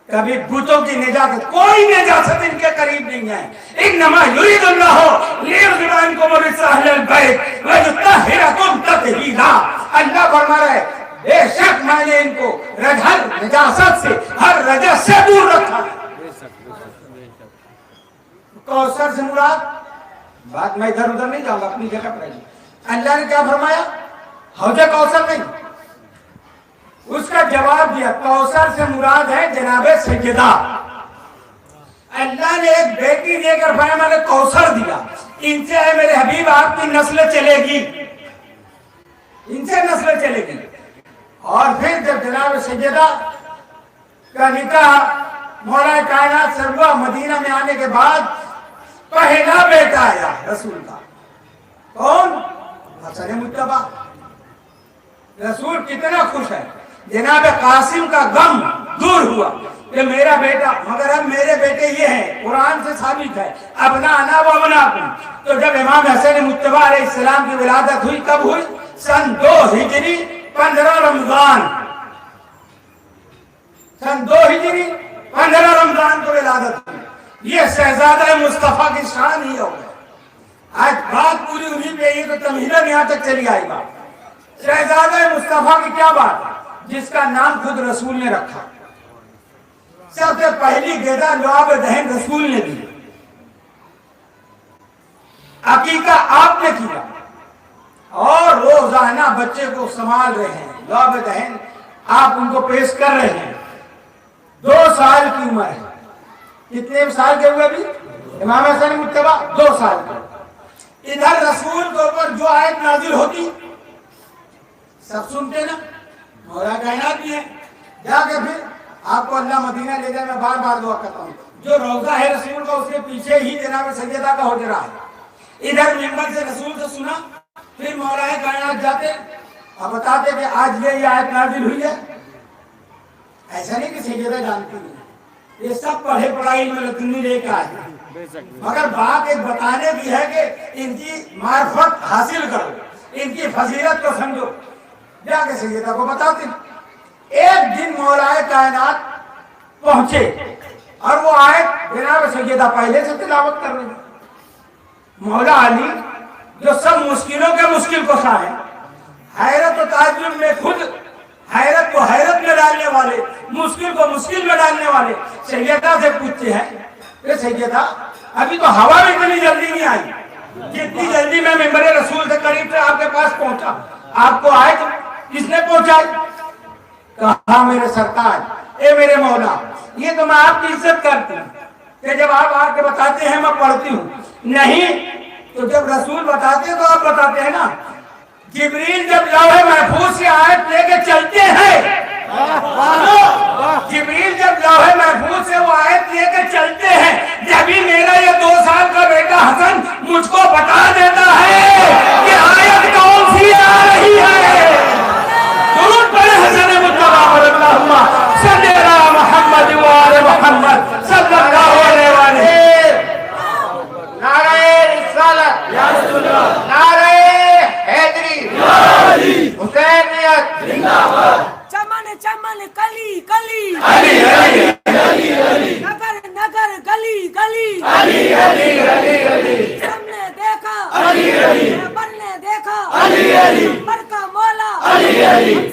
کبھی بتوں کی نجاست، کوئی نجاست ان کے قریب نہیں ہے۔ انما یرید اللہ لیغفر عنکم الرجس اہل البیت ویطہرکم تطہیرا۔ اللہ فرما رہا ہے بے شک میں نے ان کو ہر نجاست سے، ہر رجس سے دور رکھا۔ کوثر سے مراد، بات میں ادھر ادھر نہیں جاؤں گا، اپنی جگہ پر رہیے۔ اللہ نے کیا فرمایا؟ حوض کوثر نہیں، اس کا جواب دیا کوثر سے مراد ہے جناب سیدہ۔ اللہ نے ایک بیٹی دے کر فرمایا میں نے کوثر دیا، ان سے ہے میرے حبیب آپ کی نسل چلے گی، ان سے نسل چلے گی۔ اور پھر جب جناب سیدہ کا نکاح مولا کائنات سے ہوا، مدینہ میں آنے کے بعد پہلا بیٹا آیا رسول کا، کون؟ حسن مجتبیٰ۔ رسول کتنا خوش ہے، جناب قاسم کا غم دور ہوا کہ میرا بیٹا، مگر اب میرے بیٹے یہ ہیں، قرآن سے ثابت ہے ابنانا و ابناکم۔ تو جب امام حسن مجتبیٰ علیہ السلام کی ولادت ہوئی، کب ہوئی؟ سن 2 ہجری 15 رمضان، سن 2 ہجری 15 رمضان کو ولادت ہوئی۔ یہ شہزادہ مصطفیٰ کی شان ہی ہوگا۔ آج بات پوری انہی پہ یہ تو تمہیدن یہاں تک چلی آئی بات۔ شہزادہ مصطفیٰ کی کیا بات ہے؟ جس کا نام خود رسول نے رکھا، سب سے پہلی غذا لعاب دہن رسول نے دی، عقیقہ آپ نے کیا، اور روزانہ بچے کو سنبھال رہے ہیں، لعاب دہن آپ ان کو پیش کر رہے ہیں۔ 2 سال کی عمر ہے، کتنے سال کے ہوئے بھی؟ امام حسن مجتبیٰ 2 سال کے۔ ادھر رسول کے اوپر جو آیت نازل ہوتی سب سنتے نا، مولا کائنات بھی ہے۔ جا کے پھر آپ کو اللہ مدینہ لے جائے، میں بار بار دعا کرتا ہوں، جو روضہ ہے رسول کا اس کے پیچھے ہی جناب سیدہ کا حجرہ ہے۔ ادھر منبر سے رسول سے سنا، پھر مولا کائنات جاتے اور بتاتے کہ آج یہ آیت نازل ہوئی ہے۔ ایسا نہیں کہ سیدہ جانتی نہیں، یہ سب پڑھے پڑھائی میں لدنی لے کے آئے، مگر بات ایک بتانے کی ہے کہ ان کی معرفت حاصل کرو، ان کی فضیلت کو سمجھو۔ جا کے سیدہ کو بتاتے، ایک دن مولا کائنات پہنچے اور وہ آیت جناب سیدہ پہلے سے تلاوت کر رہے ہیں۔ مولا علی جو سب مشکلوں کے مشکل کو سائے، حیرت و تعجب میں خود حیرت کو حیرت میں ڈالنے والے، مشکل کو مشکل میں ڈالنے والے، سیدہ سے پوچھتے ہیں کہ سیدہ ابھی تو ہوا بھی اتنی جلدی نہیں آئی، جتنی جلدی میں ممبر رسول سے قریب سے آپ کے پاس پہنچا، آپ کو آئے تو کس نے پہنچائی؟ کہا میرے سرتاج، اے میرے مولا، یہ تو میں آپ کی عزت کرتی ہوں کہ جب آپ آ کے بتاتے ہیں میں پڑھتی ہوں، نہیں تو جب رسول بتاتے تو آپ بتاتے ہیں نا۔ جبریل جب لوح محفوظ سے آیت لے کے چلتے ہیں، جبریل جب لوح محفوظ سے وہ آیت لے کے چلتے ہیں، جبھی میرا یہ 2 سال کا بیٹا حسن مجھ کو بتا دیتا ہے کہ آیت کون سی آ رہی ہے۔ درود پڑھے حسن مجتبیٰ پر، اللہم صلی علی محمد و آل محمد صلی اللہ علیہ وآلہ۔ نعرہ رسالت، نعرہ حیدری، حسینیت، چمن چمن کلی کلی، نگر نگر گلی گلی، سب نے دیکھا، بر نے دیکھا، بر کا مولا، ہم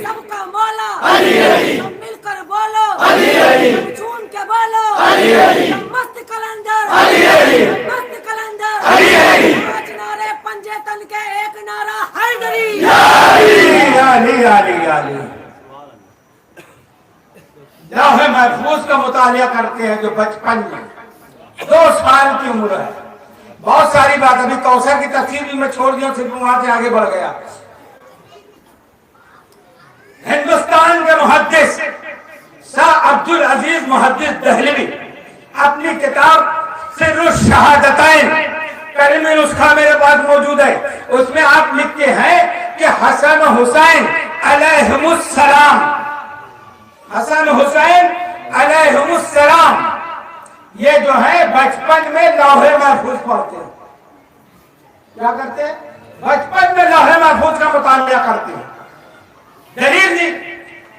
سب کا مولا، ہم مل کر بولو، ہم چون کے بولو، ہم مست کلندر، مست کلندر، پانچ نعرے پنجے تن کے ایک نعرہ حیدری۔ علی علی علی۔ لوح محفوظ کا مطالعہ کرتے ہیں جو بچپن میں 2 سال کی عمر ہے، بہت ساری بات، ابھی کوثر کی تفسیر بھی میں چھوڑ دیا، صرف وہاں سے آگے بڑھ گیا۔ ہندوستان کے محدث شاہ عبد العزیز محدث دہلوی اپنی کتاب سر الشہادتین، کلمی نسخہ میرے پاس موجود ہے، اس میں آپ لکھتے ہیں کہ حسن حسین علیہم السلام، حسن حسین علیہم السلام یہ جو ہے بچپن میں لوح محفوظ پڑھتے ہیں۔ کیا کرتے ہیں؟ بچپن میں لوح محفوظ کا مطالعہ کرتے ہیں۔ دلیل دی،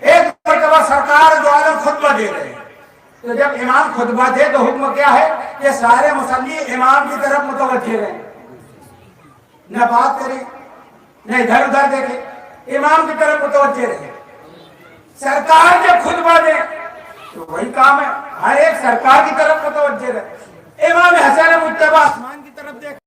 ایک مرتبہ سرکار جو عالم خطبہ دے رہے ہیں، تو جب امام خطبہ دے تو حکم کیا ہے کہ سارے مصلی امام کی طرف متوجہ رہیں، نہ بات کریں نہ ادھر ادھر دیکھیں، امام کی طرف متوجہ رہیں۔ سرکار جب خطبہ دے تو وہی کام ہے، ہر ایک سرکار کی طرف متوجہ رہے۔ امام حسن مجتبی آسمان کی طرف دیکھ،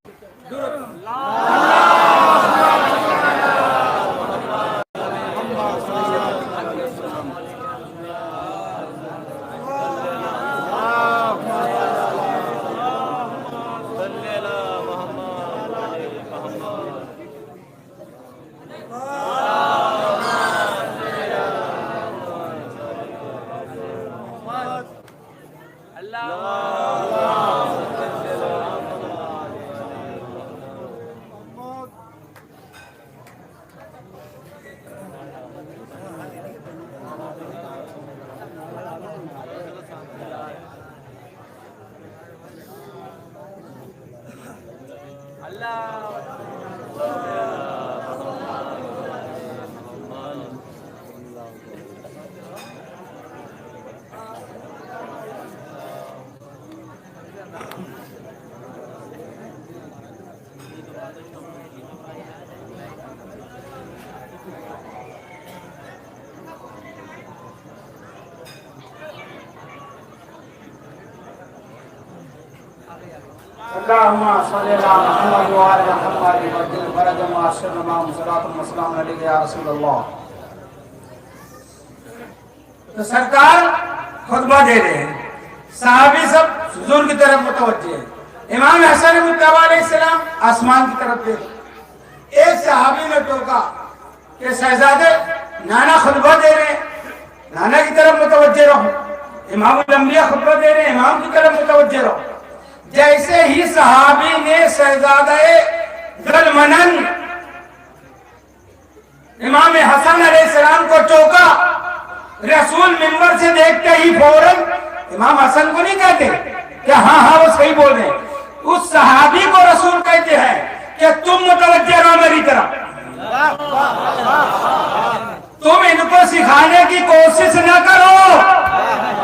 اللهم صل على محمد وعلى محمد وجل فرج ما شر ما صلاة والسلام علیک یا رسول اللہ۔ تو سرکار خطبہ دے رہے ہیں، صحابی سب حضور کی طرف متوجہ ہیں، امام حسن مجتبی علیہ السلام آسمان کی طرف دیکھ۔ ایک صحابی نے ٹوکا کہ شہزادے نانا خطبہ دے رہے ہیں، نانا کی طرف متوجہ رہو، امام الانبیاء خطبہ دے رہے ہیں، امام کی طرف متوجہ رہو۔ جیسے ہی صحابی نے شہزادہ ذوالمنن امام حسن علیہ السلام کو ٹوکا، رسول منبر سے دیکھتے ہی فوراً امام حسن کو نہیں کہتے کہ ہاں ہاں وہ صحیح بول رہے ہیں، اس صحابی کو رسول کہتے ہیں کہ تم متوجہ رہو میری طرف، تم ان کو سکھانے کی کوشش نہ کرو۔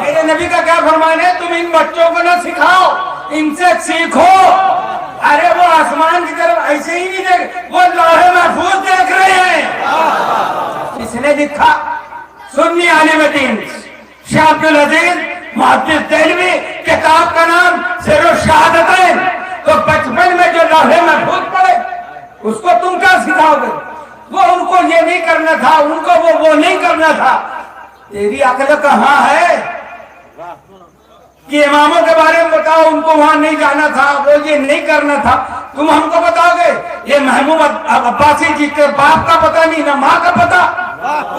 میرے نبی کا کیا فرمان ہے؟ تم ان بچوں کو نہ سکھاؤ، ان سے سیکھو۔ ارے وہ آسمان کی طرف ایسے ہی نہیں دیکھ، وہ لوح محفوظ دیکھ رہے ہیں۔ اس نے لکھا سنی عالم دین شاہ عبد العزیز محدث دہلوی، کتاب کا نام سر الشہادتین، تو بچپن میں جو لوح محفوظ پڑھے اس کو تم کیا سکھاؤ گے؟ وہ ان کو یہ نہیں کرنا تھا، ان کو وہ نہیں کرنا تھا۔ تیری عقل کہاں ہے کہ اماموں کے بارے میں بتاؤ، ان کو وہاں نہیں جانا تھا، وہ یہ نہیں کرنا تھا۔ تم ہم کو بتاؤ گے یہ محمود عباسی جی کے باپ کا پتہ نہیں نہ ماں کا پتہ،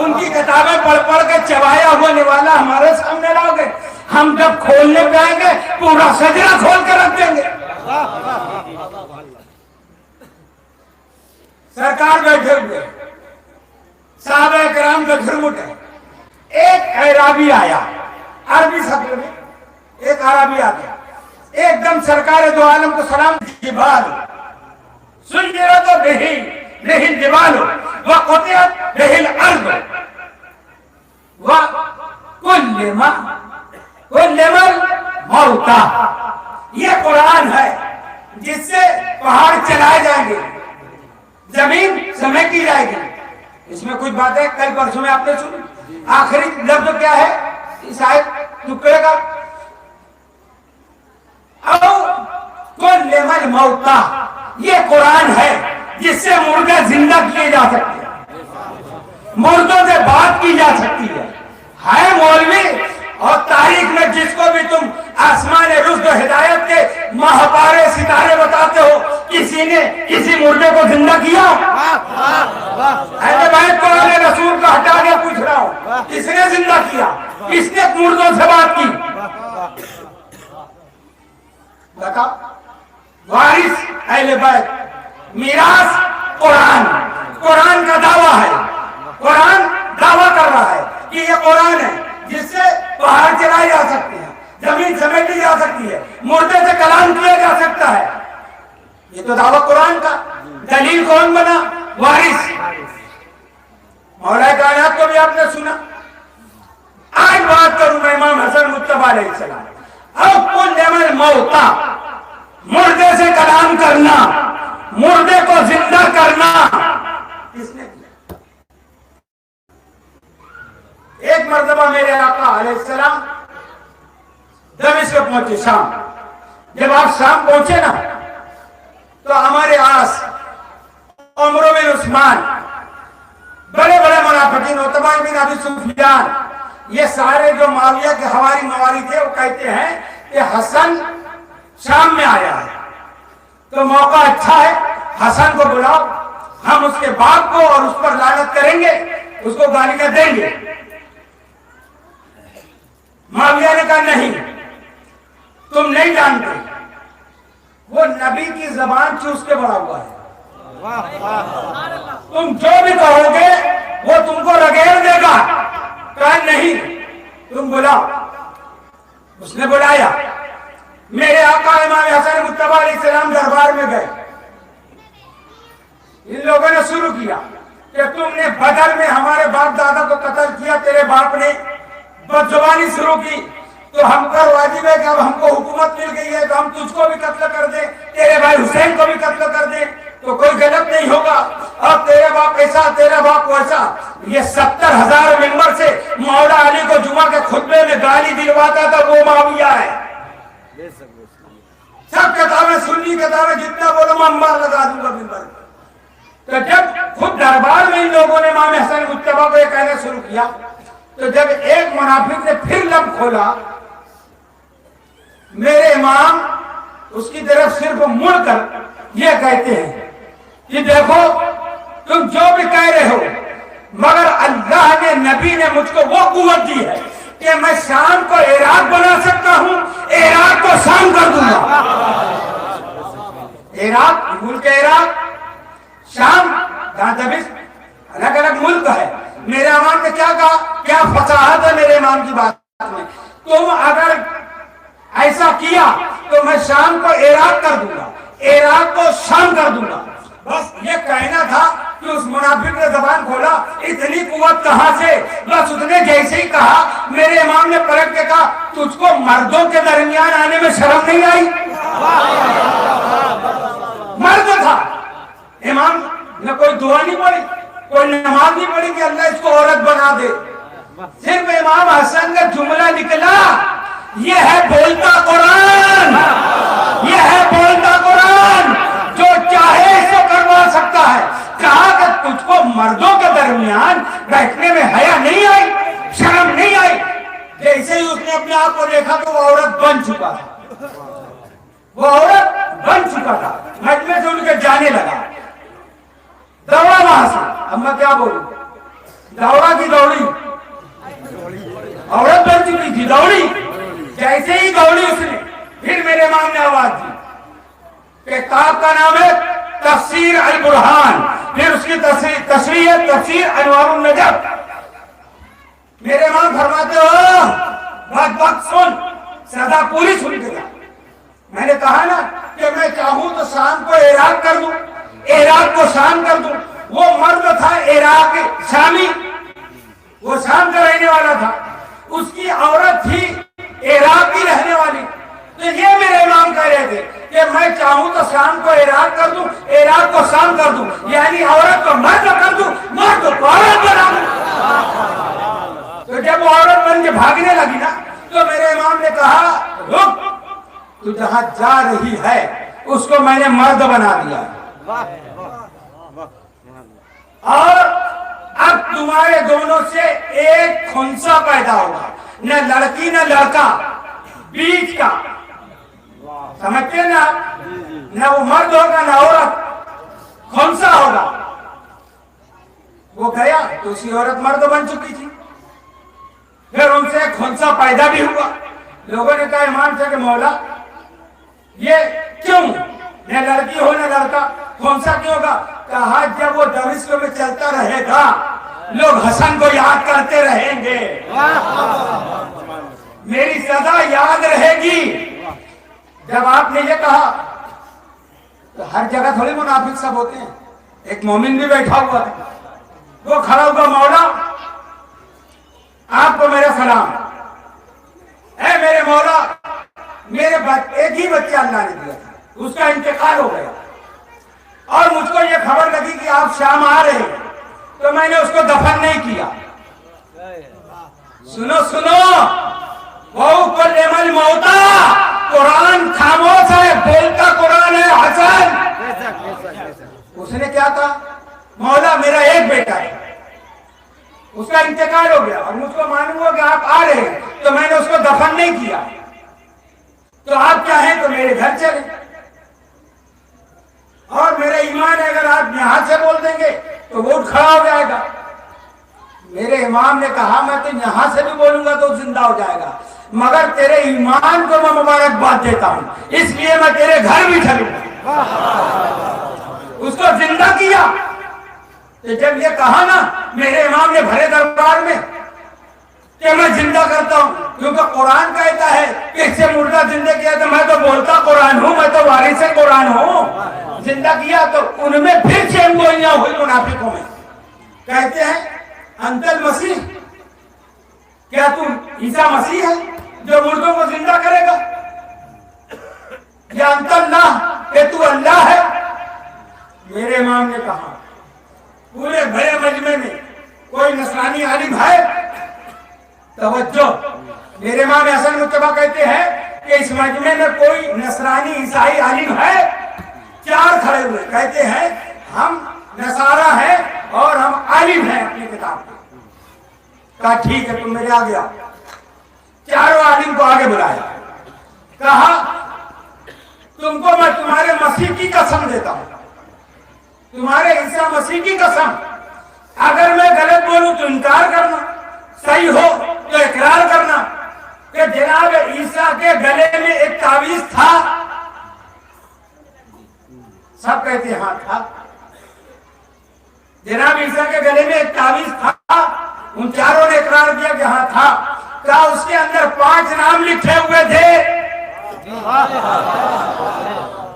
ان کی کتابیں پڑھ پڑھ کے چبایا ہوا نوالا ہمارے سامنے لاؤ گے؟ ہم جب کھولنے پہ آئیں گے پورا سجرہ کھول کے رکھ دیں گے۔ سرکار بیٹھے ہوئے، صحابہ کرام کا جھرمٹ ہے، ایک اعرابی آیا، عربی شکل میں ایک عربی آ گیا، ایک دم سرکار دو عالم کو سلام، جبال سجرت بہ الجبال وقطعت بہ الارض وکلم الموتى۔ یہ قرآن ہے جس سے پہاڑ چلائے جائیں گے، زمین سمیٹی جائے گی۔ اس میں کچھ باتیں کل پرسوں میں آپ نے سنی۔ آخری لفظ کیا ہے اس آیت ٹکڑے کا؟ او کلم الموتى۔ یہ قرآن ہے جس سے مردے زندہ کیے جا سکتے ہیں، مردوں سے بات کی جا سکتی ہے مولوی۔ اور تاریخ میں جس کو بھی تم آسمان رشد و ہدایت کے ماہوارے ستارے بتاتے ہو، کسی نے کسی مردے کو زندہ کیا؟ اہل بیت کو اہل رسول کا ہٹا کے پوچھ رہا ہوں، کس نے زندہ کیا؟ کس نے مردوں سے بات کی؟ بتا۔ وارث اہل بیت، میراث قرآن، قرآن کا دعویٰ ہے، قرآن دعویٰ کر رہا ہے کہ یہ قرآن ہے جس سے پہاڑ چلائے جا سکتے ہیں، زمین سمیٹی جا سکتی ہے، مردے سے کلام کیا جا سکتا ہے۔ یہ تو دعویٰ قرآن کا، دلیل کون بنا؟ وارث۔ مولا کائنات کو بھی آپ نے سنا۔ آج بات کروں میں امام حسن مجتبی علیہ السلام۔ اب کلم الموتى، مردے سے کلام کرنا، مردے کو زندہ کرنا کس نے کیا؟ ایک مرتبہ میرے آقا علیہ السلام دمشق پہنچے، شام۔ جب آپ شام پہنچے نا تو ہمارے آس عمر بن عثمان، بڑے بڑے منافقین، عتبہ بن ابی سفیان، یہ سارے جو معاویہ کے حواری مواری تھے، وہ کہتے ہیں کہ حسن شام میں آیا ہے تو موقع اچھا ہے، حسن کو بلاؤ، ہم اس کے باپ کو اور اس پر لعنت کریں گے، اس کو گالیاں دیں گے۔ معاویہ نے کہا نہیں، تم نہیں جانتے، وہ نبی کی زبان چوس کے بڑا ہوا ہے، تم جو بھی کہو گے وہ تم کو رگیڑ دے گا۔ کہا نہیں، تم بلاؤ۔ اس نے بلایا، میرے آقا امام حسن مجتبی علیہ السلام دربار میں گئے۔ ان لوگوں نے شروع کیا کہ تم نے بدر میں ہمارے باپ دادا کو قتل کیا، تیرے باپ نے بدزبانی شروع کی، تو ہم پر واجب ہے کہ اب ہم کو حکومت مل گئی ہے تو ہم تجھ کو بھی قتل کر دیں، تیرے بھائی حسین کو بھی قتل کر دیں تو کوئی غلط نہیں ہوگا، اور تیرے باپ ایسا تیرا باپ ویسا۔ یہ 70,000 ممبر سے مولا علی کو جمعہ کے خطبے میں گالی دلواتا تھا وہ معاویہ ہے۔ سب کتابیں، سنی کتابیں، جتنا بولو میں انبار لگا دوں گا ممبر پر۔ تو جب خود دربار میں ان لوگوں نے امام حسن مجتبی کو یہ کہنا شروع کیا تو جب ایک منافق نے پھر لب کھولا، میرے امام اس کی طرف صرف مڑ کر یہ کہتے ہیں کہ دیکھو تم جو بھی کہہ رہے ہو، مگر اللہ نے، نبی نے مجھ کو وہ قوت دی ہے کہ میں شام کو عراق بنا سکتا ہوں، عراق کو شام کر دوں گا۔ عراق، ملک عراق، شام، جہاں دمشق، الگ الگ ملک ہے۔ میرے امام نے کیا کہا؟ کیا فصاحت ہے میرے امام کی بات میں۔ تم اگر ایسا کیا تو میں شام کو عراق کر دوں گا، عراق کو شام کر دوں گا۔ بس یہ کہنا تھا کہ اس منافق نے زبان کھولا، اتنی قوت کہاں سے؟ بس اس نے جیسے ہی کہا میرے امام نے پلٹ کے کہا تجھ کو مردوں کے درمیان آنے میں شرم نہیں آئی؟ مرد تھا امام نے، کوئی دعا نہیں پڑھی، کوئی نماز نہیں پڑھی کہ اللہ اس کو عورت بنا دے، صرف امام حسن کا جملہ نکلا، یہ ہے بولتا قرآن، یہ ہے بولتا قرآن، جو چاہے اس کو کروا سکتا ہے۔ کہا کہ تجھ کو مردوں کے درمیان بیٹھنے میں حیا نہیں آئی، شرم نہیں آئی؟ جیسے ہی اس نے اپنے آپ کو دیکھا تو وہ عورت بن چکا تھا، وہ عورت بن چکا تھا، مجمع سے ان کے جانے لگا، دوڑا وہاں سے۔ اب میں کیا بولوں، دوڑا کی دوڑی، عورت بن چکی تھی، دوڑی، جیسے ہی دوڑی اس نے، پھر میرے امام نے آواز دی، کتاب کا نام ہے تفسیر البرہان، پھر اس کی تصریح ہے تفسیر انوار النجف۔ میرے امام فرماتے ہو بات سن، سزا پوری سن کے جا۔ میں نے کہا نا کہ میں چاہوں تو شام کو عراق کر دوں، عراق کو شام کر دوں۔ وہ مرد تھا عراق شامی، وہ شام کا رہنے والا تھا، اس کی عورت تھی عراق کی رہنے والی۔ تو یہ میرے امام کہہ رہے تھے کہ میں چاہوں تو شام کو عراق کر دوں، عراق کو شام کر دوں، یعنی عورت کو مرد کر دوں، مرد کو عورت بنا دوں۔ تو جب وہ عورت بن کے بھاگنے لگی نا تو میرے امام نے کہا رک، تو جہاں جا رہی ہے اس کو میں نے مرد بنا دیا، اور اب تمہارے دونوں سے ایک خنثی پیدا ہوگا، نہ لڑکی نہ لڑکا، بیچ کا، سمجھتے نا؟ نہ وہ مرد ہوگا نہ عورت، خنثی ہوگا۔ وہ گیا تو اسی عورت مرد بن چکی تھی، پھر ان سے خنثی پیدا بھی ہوا۔ لوگوں نے کہا امام سے کہ مولا یہ کیوں، نہ لڑکی ہو نہ لڑکا، خنثی کیوں ہوگا؟ کہا جب وہ دمشق میں چلتا رہے گا لوگ حسن کو یاد کرتے رہیں گے، میری سزا یاد رہے گی۔ جب آپ نے یہ کہا تو ہر جگہ تھوڑی منافق سب ہوتے ہیں، ایک مومن بھی بیٹھا ہوا ہے، وہ کھڑا ہوا، مولا آپ کو میرا سلام، اے میرے مولا میرے ایک ہی بچہ اللہ نے دیا تھا، اس کا انتقال ہو گیا، اور مجھ کو یہ خبر لگی کہ آپ شام آ رہے ہیں، تو میں نے اس کو دفن نہیں کیا۔ سنو سنو، وَهُ كَلَّمَ الْمَوْتَى، قرآن خاموش ہے، بولتا قرآن ہے حسن۔ اس نے کیا کہا؟ مولا میرا ایک بیٹا ہے، اس کا انتقال ہو گیا، اور مجھ کو معلوم ہوا کہ آپ آ رہے ہیں، تو میں نے اس کو دفن نہیں کیا، تو آپ چاہیں تو میرے گھر چلیں، اور میرا ایمان ہے اگر آپ یہاں سے بول دیں گے تو وہ کھڑا ہو جائے گا۔ میرے امام نے کہا میں تو یہاں سے بھی بولوں گا تو زندہ ہو جائے گا، مگر تیرے ایمان کو میں مبارکباد دیتا ہوں، اس لیے میں تیرے گھر بھی چلوں گا۔ اس کو زندہ کیا۔ تو جب یہ کہا نا میرے امام نے بھرے دربار میں کہ میں زندہ کرتا ہوں، کیونکہ قرآن کہتا ہے کہ اس سے مردہ زندہ کیا، تو میں تو بولتا قرآن ہوں، میں تو وارث قرآن ہوں، زندہ کیا۔ تو ان میں پھر چین گوئیاں ہوئی منافقوں میں، کہتے ہیں انت المسیح، کیا تم عیسیٰ مسیح ہے جو مردوں کو زندہ کرے گا؟ یا انت اللہ، کہ تو اللہ ہے؟ میرے امام نے کہا پورے بڑے مجمع میں کوئی نصرانی عالم ہے؟ توجہ، میرے امام حسن مجتبیٰ کہتے ہیں کہ اس مجمع میں کوئی نصرانی عیسائی عالم ہے؟ چار کھڑے ہوئے، کہتے ہیں ہم نصارہ ہیں اور ہم عالم ہیں اپنی کتاب کے۔ کہا ٹھیک ہے تم میرے آگے آؤ، چاروں عالم کو آگے بلایا، کہا تم کو میں تمہارے مسیح کی قسم دیتا ہوں، تمہارے عیسیٰ مسیح کی قسم، اگر میں غلط بولوں تو انکار کرنا، صحیح ہو تو اقرار کرنا کہ جناب عیسیٰ کے گلے میں ایک تعویذ تھا۔ سب کہتے ہیں ہاں تھا، جناب عیسیٰ کے گلے میں ایک تعویذ تھا۔ ان چاروں نے اقرار کیا کہ ہاں تھا۔ کیا اس کے اندر 5 نام لکھے ہوئے تھے؟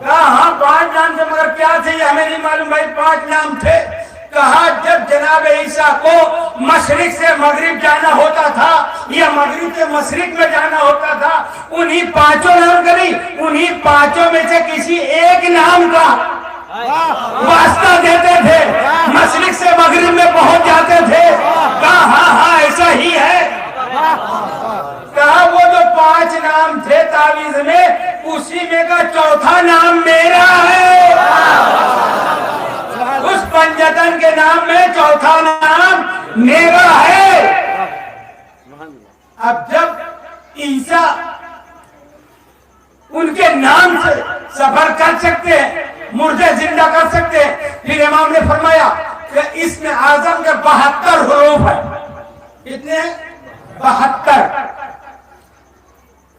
کہا ہاں 5 نام تھے، مگر کیا تھے یہ ہمیں نہیں معلوم بھائی، 5 نام تھے۔ کہا جب جناب عیسیٰ کو مشرق سے مغرب جانا ہوتا تھا یا مغرب سے مشرق میں جانا ہوتا تھا، انہی 5 نام کا نہیں، انہی 5 میں سے کسی ایک نام کا واسطہ دیتے تھے، مشرق سے مغرب میں پہنچ جاتے تھے۔ کہا ہاں ہاں ایسا ہی ہے۔ کہا وہ جو 5 نام تھے تعویذ میں، اسی میں کا چوتھا نام میرا ہے، اس پنجتن کے نام میں چوتھا نام میرا ہے۔ اب جب عیسیٰ ان کے نام سے سفر کر سکتے ہیں، مردے زندہ کر سکتے ہیں، پھر امام نے فرمایا کہ اسم اعظم کے 72 حروف ہیں۔ کتنے؟ 72۔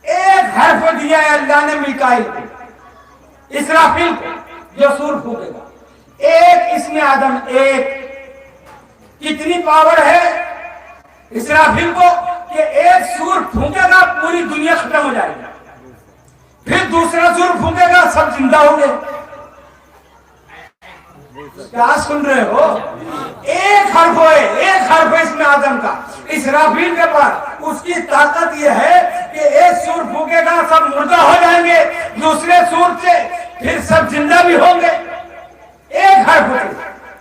ایک حرف دیا ہے اللہ نے میکائیل کو، اسرافیل کو جو سور پھونکے گا، ایک اسم اعظم، ایک۔ کتنی پاور ہے اسرافیل کو کہ ایک سور پھونکے گا پوری دنیا ختم ہو جائے گی، پھر دوسرا سور پھونکے گا سب زندہ ہوں گے۔ کیا سن رہے ہو؟ ایک حرف ہے، ایک حرف ہے اسم اعظم کا اسرافیل کے پاس۔ اس کی طاقت یہ ہے کہ ایک سور پھونکے گا سب مردہ ہو جائیں گے، دوسرے سور سے پھر سب زندہ بھی ہوں گے، ایک حرف ہے۔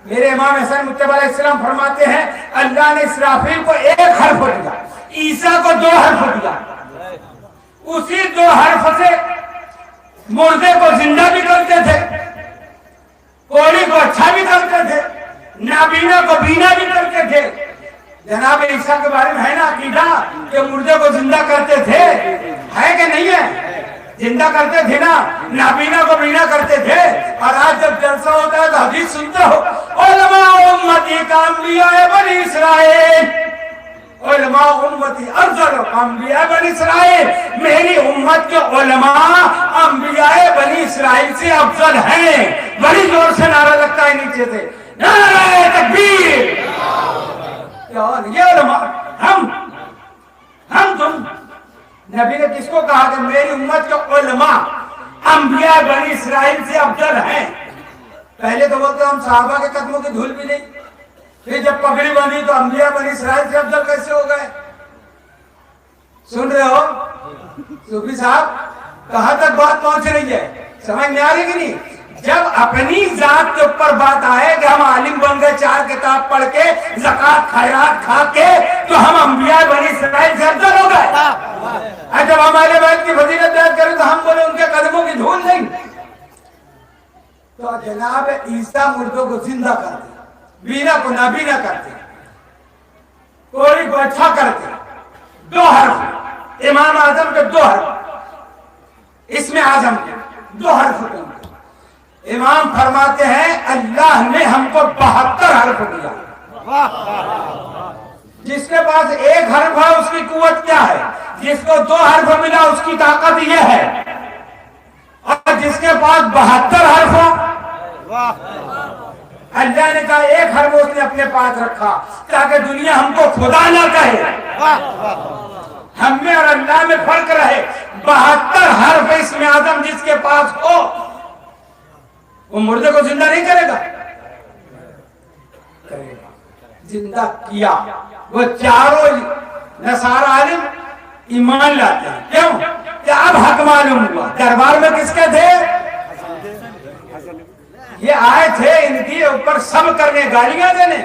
میرے امام حسن مجتبی علیہ السلام فرماتے ہیں اللہ نے اسرافیل کو ایک حرف دیا، عیسیٰ کو 2 حرف دیا، اسی 2 حرف سے مردے کو زندہ بھی کرتے تھے، کوڑی کو اچھا بھی کرتے تھے، نابینا کو بینا بھی کرتے تھے۔ جناب عیسیٰ کے بارے میں ہے نا عقیدہ کہ مردے کو زندہ کرتے تھے، ہے کہ نہیں ہے؟ زندہ کرتے تھے نا، نابینا کو بینا کرتے تھے۔ اور آج جب جلسہ ہوتا ہے تو حدیث سنتے ہو، علماء امتی کا انبیاء بنی اسرائیل، علماء امتی افضل انبیاء بنی اسرائیل، میری امت کے علماء انبیاء بنی اسرائیل سے افضل ہیں۔ بڑی زور سے نعرہ لگتا ہے نیچے سے، نعرہ تکبیر۔ یہ علماء ہم تم، نبی نے کس کو کہا کہ میری امت کے علماء انبیاء بنی اسرائیل سے افضل ہیں؟ پہلے تو بولتے ہم صحابہ کے قدموں کی دھول بھی نہیں، پھر جب پگڑی بنی تو انبیاء بنی اسرائیل سے افضل کیسے ہو گئے؟ سن رہے ہو صوفی صاحب؟ کہاں تک بات پہنچ رہی ہے، سمجھ میں آ رہی کہ نہیں؟ جب اپنی ذات کے اوپر بات آئے کہ ہم عالم بن گئے 4 کتاب پڑھ کے، زکات خیرات کھا کے، تو ہم انبیاء بنی اسرائیل سے افضل ہو گئے۔ جب ہمارے بیت کی فضیلت بیان کریں تو ہم بولے ان کے قدموں کی دھول نہیں۔ تو جناب عیسیٰ مردوں کو زندہ کرتے، بینا کو نابینا کرتے، کوڑی کو اچھا کرتے۔ 2 حرف، امام اعظم کے 2 حرف، اسم اعظم کے 2 حرف کے۔ امام فرماتے ہیں اللہ نے ہم کو 72 حرف دیا۔ جس کے پاس 1 حرف ہے اس کی قوت کیا ہے، جس کو 2 حرف ملا اس کی طاقت یہ ہے، اور جس کے پاس 72 حرف ہو، اللہ نے کہا 1 حرف اس نے اپنے پاس رکھا تاکہ دنیا ہم کو خدا نہ کہے، ہم میں اور اللہ میں فرق رہے۔ 72 حرف اسم اعظم جس کے پاس ہو وہ مردے کو زندہ نہیں کرے گا، زندہ کیا۔ وہ چاروں نصارى عالم ایمان لاتے ہیں، کیوں کہ اب حق معلوم ہوا۔ دربار میں کس کے تھے؟ یہ آئے تھے ان کے اوپر سب کرنے، گالیاں دینے،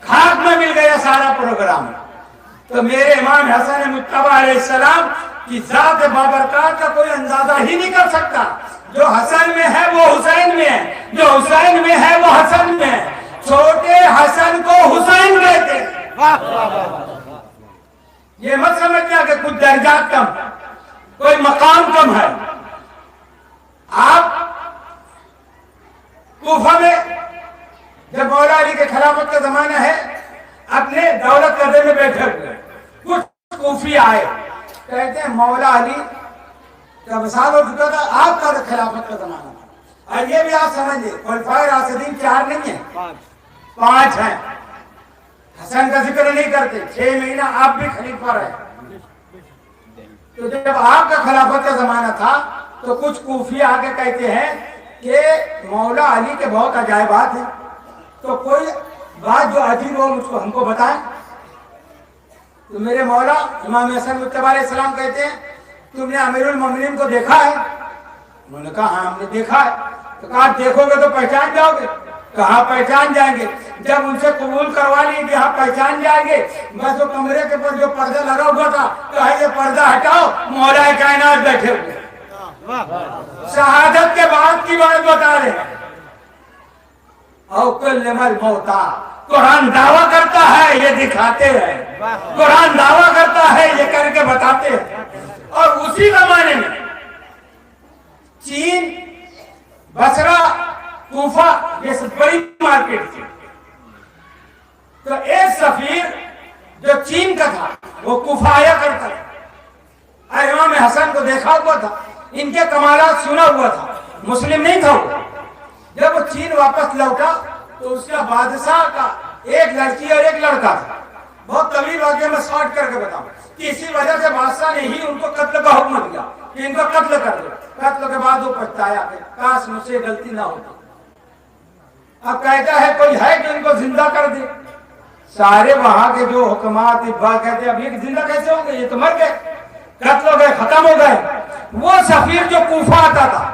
خاک میں مل گیا سارا پروگرام۔ تو میرے امام حسن مجتبی علیہ السلام کی ذات بابرکات کا کوئی اندازہ ہی نہیں کر سکتا۔ جو حسن میں ہے وہ حسین میں ہے، جو حسین میں ہے وہ حسن میں ہے۔ چھوٹے حسن کو حسین کہتے ہیں۔ یہ مت سمجھنا کہ کچھ درجات کم، کوئی مقام کم ہے۔ آپ کوفہ میں جب مولا علی کے خلافت کا زمانہ ہے، اپنے دولت قدرے میں بیٹھے ہوئے کچھ کوفی آئے، کہتے ہیں مولا علی کا وصال ہو چکا تھا، آپ کا خلافت کا زمانہ تھا۔ اور یہ بھی آپ سمجھ لیں خلفائے راشدین 4 نہیں ہیں، 5 ہیں۔ حسن کا ذکر نہیں کرتے، 6 مہینہ آپ بھی خلیفہ رہے، تو جب آپ کا خلافت کا زمانہ تھا تو کچھ کوفی آ کے کہتے ہیں کہ مولا علی کے بہت عجائبات ہیں، تو کوئی بات جو عجیب ہو مجھ کو ہم کو بتائیں۔ تو میرے مولا امام حسن مجتبی علیہ السلام کہتے ہیں تم نے امیر المومنین کو دیکھا ہے؟ انہوں نے کہا ہاں ہم نے دیکھا ہے۔ تو کہا دیکھو گے تو پہچان جاؤ گے؟ کہا پہچان جائیں گے۔ جب ان سے قبول کروا لیے کہ ہاں پہچان جائیں گے، بس وہ کمرے کے پر جو پردہ لگا ہوا تھا کہا یہ پردہ ہٹاؤ، مولا کائنات بیٹھے ہوئے، شہادت کے بعد کی بات بتا رہے ہیں۔ او کلم الموتا، قرآن دعویٰ کرتا ہے یہ دکھاتے ہیں، قرآن دعویٰ کرتا ہے یہ کر کے بتاتے ہیں۔ اور اسی زمانے میں چین، بصرہ، کوفہ، یہ سب بڑی مارکیٹ تھی۔ تو ایک سفیر جو چین کا تھا وہ کوفہ آیا کرتا تھا، امام حسن کو دیکھا ہوا تھا، ان کے کمالات سنا ہوا تھا، مسلم نہیں تھا وہ۔ جب وہ چین واپس لوٹا تو اس کا بادشاہ کا ایک لڑکی اور ایک لڑکا تھا۔ بہت طویل واقعہ میں شارٹ کر کے بتاؤں کہ اسی وجہ سے بادشاہ نے ہی ان کو قتل کا حکم دیا کہ ان کو قتل کر دو۔ قتل کے بعد وہ پچھتایا کہ کاش مجھ سے غلطی نہ ہوتی۔ اب کہتا ہے کوئی ہے کہ ان کو زندہ کر دے؟ سارے وہاں کے جو حکمات ابا کہتے ہیں اب یہ زندہ کیسے ہوں گے، یہ تو مر گئے، قتل ہو گئے، ختم ہو گئے۔ وہ سفیر جو کوفہ آتا تھا،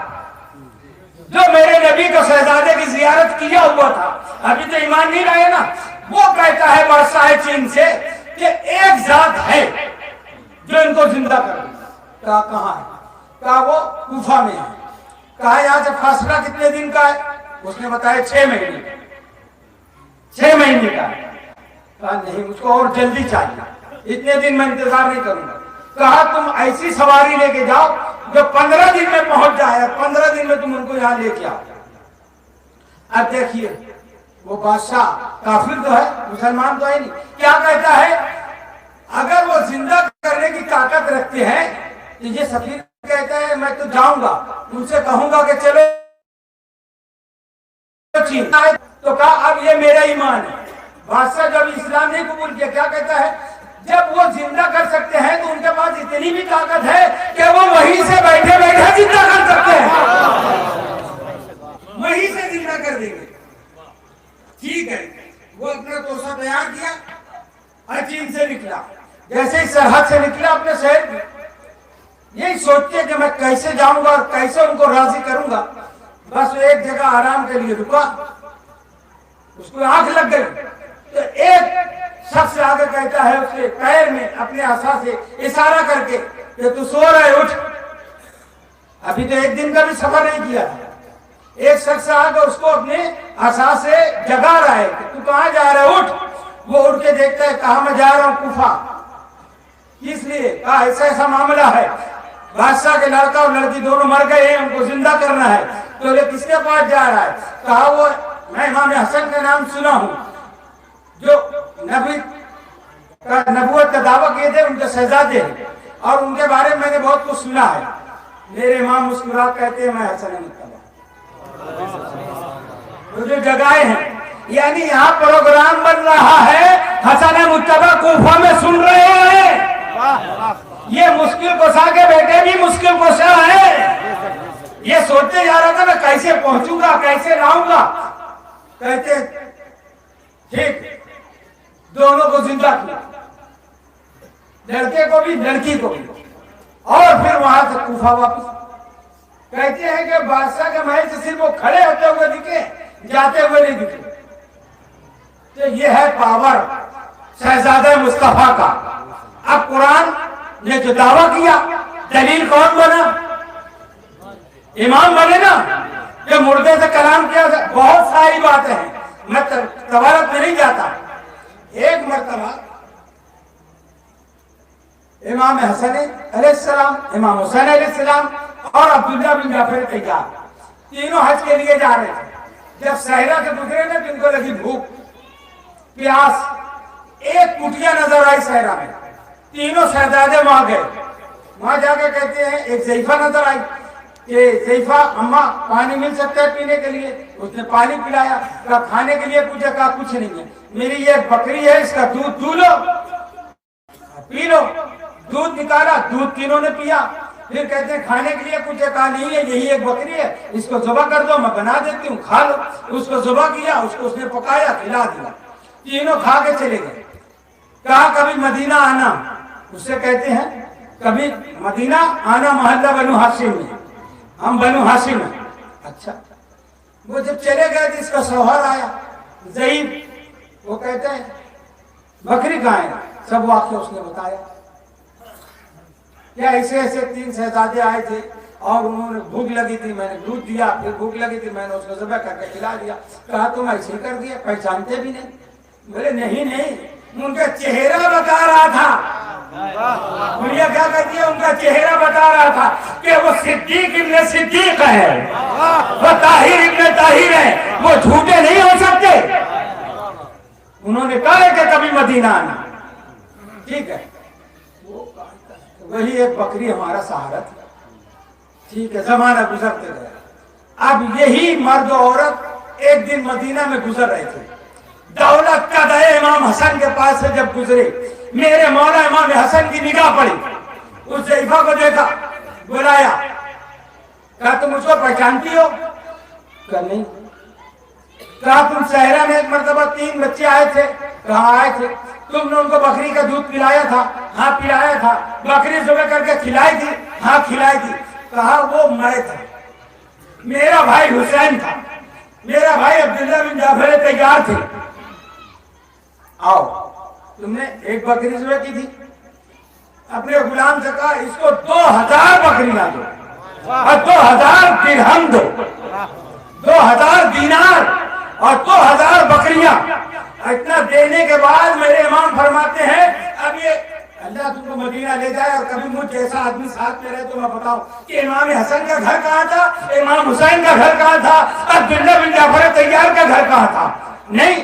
جو میرے نبی کو شہزادے کی زیارت کیا ہوا تھا، ابھی تو ایمان نہیں لائے نا، وہ کہتا ہے بادشاہ چین سے کہ ایک ذات ہے جو ان کو زندہ کر دے۔ کہا کہاں ہے؟ کہا وہ کوفہ میں ہے۔ کہا یہاں سے فاصلہ کتنے دن کا ہے؟ اس نے بتایا 6 مہینے، 6 مہینے کا ہے۔ کہا نہیں مجھ کو اور جلدی چاہیے، اتنے دن میں انتظار نہیں کروں گا۔ کہا تم ایسی سواری لے کے جاؤ جو 15 دن میں پہنچ جائے، 15 دن میں تم ان کو یہاں لے کے آؤ۔ اب دیکھیے وہ بادشاہ کافر تو ہے، مسلمان تو ہے نہیں، کیا کہتا ہے اگر وہ زندہ کرنے کی طاقت رکھتے ہیں تو یہ سفیر کہتا ہے میں تو جاؤں گا، ان سے کہوں گا کہ چلو چین۔ تو کہا اب یہ میرا ایمان ہے۔ بادشاہ جب اسلام نہیں قبول کیا، کیا کہتا ہے جب وہ زندہ کر سکتے ہیں تو ان کے پاس اتنی بھی طاقت ہے کہ وہ وہیں سے بیٹھے بیٹھے زندہ کر سکتے ہیں، وہیں سے زندہ کر دیں گے۔ ٹھیک ہے، وہ اپنا توسہ تیار کیا اور چین سے نکلا۔ جیسے ہی سرحد سے نکلا اپنے شہر میں، یہی سوچتے کہ میں کیسے جاؤں گا اور کیسے ان کو راضی کروں گا، بس وہ ایک جگہ آرام کے لیے رکا، اس کو آنکھ لگ گئی تو ایک شخص آگے کہتا ہے اس کے پیر میں اپنے عصا سے اشارہ کر کے کہ تو سو رہے اٹھ۔ ابھی تو ایک دن کا بھی سفر نہیں کیا تھا، ایک شخص آگے اس کو اپنے عصا سے جگا رہا ہے کہ تو کہاں جا رہا ہے اٹھ۔ وہ اٹھ کے دیکھتا ہے کہاں میں جا رہا ہوں کوفہ۔ اس لیے کہا ایسا ایسا معاملہ ہے، بادشاہ کے لڑکا اور لڑکی دونوں مر گئے ہیں، ان کو زندہ کرنا ہے، تو یہ کس کے پاس جا رہا ہے؟ کہا وہ میں امام حسن کا نام سنا ہوں جو نبوت کا دعویٰ کیے تھے، ان کے شہزادے ہیں اور ان کے بارے میں میں نے بہت کچھ سنا ہے۔ میرے امام مسکرات کہتے ہیں میں حسن مجتبی، وہ جو جگائے ہیں، یعنی یہاں پروگرام بن رہا ہے، حسن مجتبی کوفہ میں سن رہے ہیں۔ یہ مشکل کشا کے بیٹے بھی مشکل کشا ہے، یہ سوچتے جا رہا تھا میں کیسے پہنچوں گا، کیسے لاؤں گا۔ کہتے ٹھیک، دونوں کو زندہ کیا، لڑکے کو بھی لڑکی کو بھی، اور پھر وہاں سے کوفہ واپس۔ کہتے ہیں کہ بادشاہ کے محل سے صرف وہ کھڑے ہوتے ہوئے دکھے، جاتے ہوئے نہیں دکھے۔ تو یہ ہے پاور شہزادہ مصطفیٰ کا۔ اب قرآن نے جو دعویٰ کیا، دلیل کون بنا؟ امام بنے نا، کہ مردے سے کلام کیا، بہت ساری باتیں ہیں، میں تبارک میں نہیں جاتا۔ ایک مرتبہ امام حسن علیہ السلام، امام حسین علیہ السلام اور عبداللہ بن جعفر تیار تینوں حج کے لیے جا رہے تھے۔ جب صحرا سے گزرے نا تو ان کو لگی بھوک پیاس، ایک کٹیا نظر آئی صحرا میں، تینوں شہزادے وہاں گئے، وہاں جا کے کہتے ہیں ایک ضعیفہ نظر آئی کہ ضعیفہ اماں پانی مل سکتا ہے پینے کے لیے؟ اس نے پانی پلایا۔ کہا کھانے کے لیے پوچھا، کہا کچھ نہیں ہے، میری یہ بکری ہے، اس کا دودھ دو لو پی لو۔ دودھ نکالا، دودھ تینوں نے پیا. پھر کہتے ہیں کھانے کے لیے کچھ ہے؟ کہا نہیں ہے، یہی ایک بکری ہے، اس کو ذبح کر دو، میں بنا دیتی ہوں، کھا لو. اس کو ذبح کیا، اس کو اس نے پکایا، کھلا دیا. تینوں کھا کے چلے گئے. کہا کبھی مدینہ آنا. اس سے کہتے ہیں کبھی مدینہ آنا، محلہ بنو ہاشم میں، ہم بنو ہاشم ہیں. اچھا. وہ جب چلے گئے تو اس کا شوہر آیا زید. وہ کہتے ہیں بکری کہاں ہے؟ سب واقعہ اس نے بتایا. کیا ایسے ایسے 3 شہزادے آئے تھے اور انہوں نے بھوک لگی تھی، میں نے دودھ دیا، پھر بھوک لگی تھی میں نے اس کو ذبح کر کے کھلا دیا. کہا تم ایسے ہی کر دیا، پہچانتے بھی نہیں؟ بولے نہیں، ان کا چہرہ بتا رہا تھا. دنیا کیا کہتی ہے؟ ان کا چہرہ بتا رہا تھا کہ وہ صدیق ابن صدیق ہے، وہ طاہر ابن طاہر ہے، وہ جھوٹے نہیں ہو سکتے. انہوں نے کہا ہے کہ کبھی مدینہ آنا. ٹھیک ہے، وہی ایک بکری ہمارا سہارا تھا. ٹھیک ہے، زمانہ گزرتے گیا. اب یہی مرد و عورت ایک دن مدینہ میں گزر رہے تھے. دولت کا دے امام حسن کے پاس سے جب گزرے، میرے مولا امام حسن کی نگاہ پڑی. اس ضعیفہ کو دیکھا، بلایا. کہا تم مجھ کو پہچانتی ہو؟ کہا نہیں. کہا تم صحرا میں ایک مرتبہ 3 بچے آئے تھے. کہاں آئے تھے؟ تم نے ان کو بکری کا دودھ پلایا تھا؟ ہاں پلایا تھا. بکری ذبح کر کے کھلائی تھی؟ ہاں کھلائی تھی. کہا وہ میں تھا، میرا بھائی حسین تھا، میرا بھائی عبداللہ بن جعفر تیار تھے. آؤ. تم نے ایک بکری ذبح کی تھی. اپنے غلام سے کہا اس کو 2000 بکریاں دو اور 2000 درہم دو، 2000 دینار اور 2000 بکریاں. اتنا دینے کے بعد میرے امام فرماتے ہیں اب یہ اللہ تم کو مدینہ لے جائے اور کبھی مجھ جیسا آدمی ساتھ میں رہے تو میں بتاؤں کہ امام حسن کا گھر کہاں تھا، امام حسین کا گھر کہاں تھا، عبداللہ بن جعفر تیار کا گھر کہاں تھا. نہیں،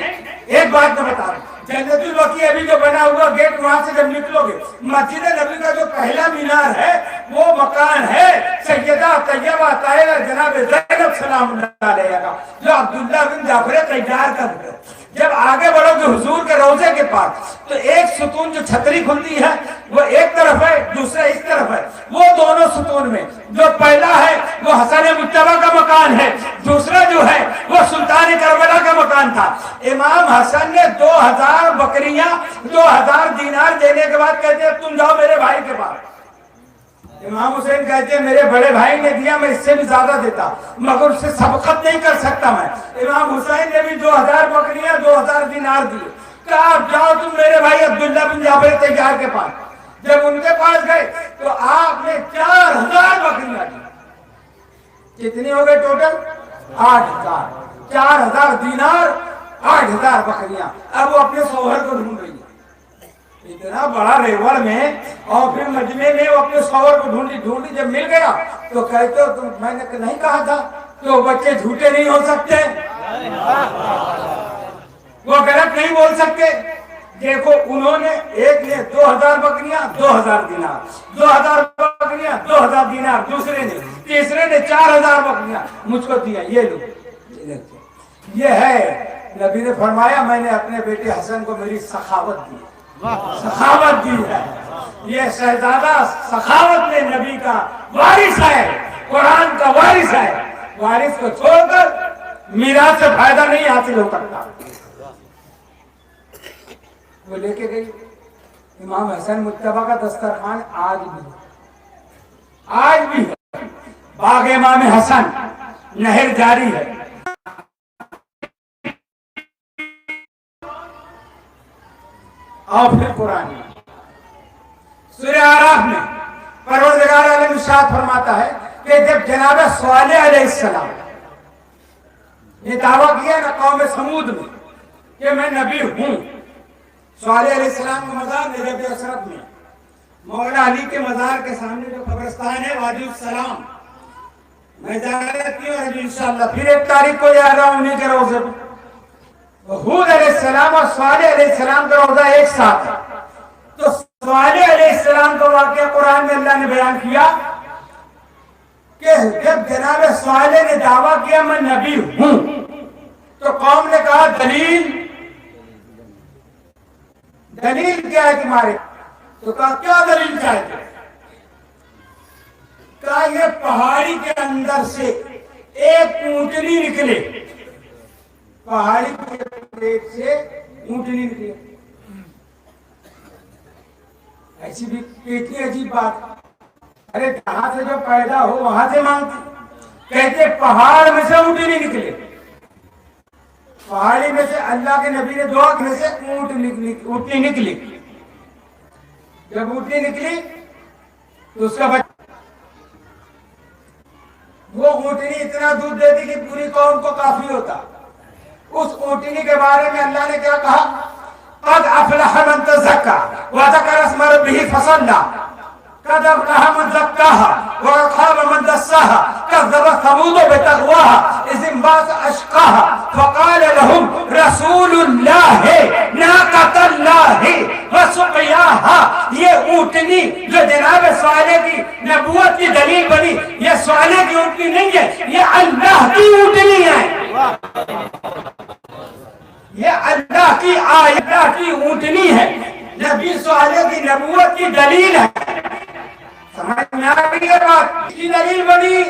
ایک بات میں بتا رہا ہوں. جنت البقیع ابھی جو بنا ہوا گیٹ، وہاں سے جب نکلو گے، مسجد نبی کا جو پہلا مینار ہے وہ مکان ہے سیدہ طیبہ طاہرہ جناب زینب سلام اللہ علیہا کا، جو عبداللہ بن جعفر تیار کا گھر. جب آگے بڑھو گے حضور کے روضے کے پاس تو ایک ستون جو چھتری کھلتی ہے وہ ایک طرف ہے، دوسرا اس طرف ہے. وہ دونوں ستون میں جو پہلا ہے وہ حسن مجتبیٰ کا مکان ہے، دوسرا جو ہے وہ سلطان کربلا کا مکان تھا. امام حسن نے 2000 بکریاں 2000 دینار دینے کے بعد کہتے ہیں تم جاؤ میرے بھائی کے پاس. امام حسین کہتے ہیں میرے بڑے بھائی نے دیا، میں اس سے بھی زیادہ دیتا مگر اس سے سبقت نہیں کر سکتا میں. امام حسین نے بھی 2000 بکریاں 2000 دینار دیے. کہا آپ جاؤ تم میرے بھائی عبداللہ بن جعفر تیار کے پاس. جب ان کے پاس گئے تو آپ نے 4000 بکریاں دی. کتنی ہو گئے ٹوٹل؟ 8000. 4000 دینار 8000 بکریاں. اب وہ اپنے شوہر کو ڈھونڈ رہی ہے اتنا بڑا ریوڑ میں، اور پھر مجمع میں وہ اپنے شوہر کو ڈھونڈی. جب مل گیا تو کہتے ہو تم میں نے نہیں کہا تھا کہ وہ بچے جھوٹے نہیں ہو سکتے، وہ غلط نہیں بول سکتے. دیکھو انہوں نے ایک نے 2000 بکریاں 2000 دینار، 2000 بکریاں 2000 دینار، دوسرے نے، تیسرے نے 4000 بکریاں مجھ کو دیا. یہ لو، یہ ہے نبی نے فرمایا میں نے اپنے بیٹے حسن کو میری سخاوت دی، سخاوت دی ہے. یہ شہزادہ سخاوت میں نبی کا وارث ہے، قرآن کا وارث ہے. وارث کو چھوڑ کر میراث سے فائدہ نہیں حاصل ہو سکتا. وہ لے کے گئی امام حسن مجتبیٰ کا دسترخوان آج بھی ہے. باغ امام حسن، نہر جاری ہے. اور پھر قرآن سورہ اعراف میں پروردگار عالم ارشاد فرماتا ہے کہ جب جناب صالح علیہ السلام نے دعویٰ کیا نا قوم سمود میں کہ میں نبی ہوں. صالح علیہ السلام کا مزار نجف اسرت میں مولا علی کے مزار کے سامنے جو قبرستان ہے وادی السلام، میں زیارت کی اور انشاءاللہ پھر 1 تاریخ کو جا رہا ہوں انہیں کے روزے میں. ہود علیہ السلام اور صالح علیہ السلام کا روزہ ایک ساتھ ہے. تو صالح علیہ السلام کا واقعہ قرآن میں اللہ نے بیان کیا کہ جب جناب صالح نے دعویٰ کیا میں نبی ہوں تو قوم نے کہا دلیل کیا ہے تمہارے؟ تو کہا کیا دلیل چاہتے؟ کہا یہ پہاڑی کے اندر سے ایک اونٹنی نکلے، پہاڑی کے پیٹ سے اونٹنی نکلے. ایسی بھی کتنی عجیب بات. ارے جہاں سے جو پیدا ہو وہاں سے مانگتے. کہتے پہاڑ میں سے اونٹنی نکلے. پہاڑی میں سے اللہ کے نبی نے دعا کرنے سے اونٹنی نکلی. جب اونٹنی نکلی تو اس کا بچہ، وہ اونٹنی اتنا دودھ دیتی کہ پوری قوم کو کافی ہوتا. اس اونٹنی کے بارے میں اللہ نے کیا کہا؟ قد افلح من تزکا وذکر اسم ربہ فصلی قد افلح من زکاها وقد خاب من دساها كذبت ثمود بطغواها اذ انبعث اشقاها فقال لهم رسول الله ناقة الله وسقياها. یہ اونٹنی جو جناب صالح کی نبوت کی دلیل بنی، یہ صالح کی اونٹنی نہیں ہے، یہ اللہ کی اونٹنی ہے. یہ اللہ کی آیت کی اونٹنی ہے، نبی صالح کی نبوت کی دلیل ہے. سمجھ میں آ گئی یہ بات؟ کی دلیل بنی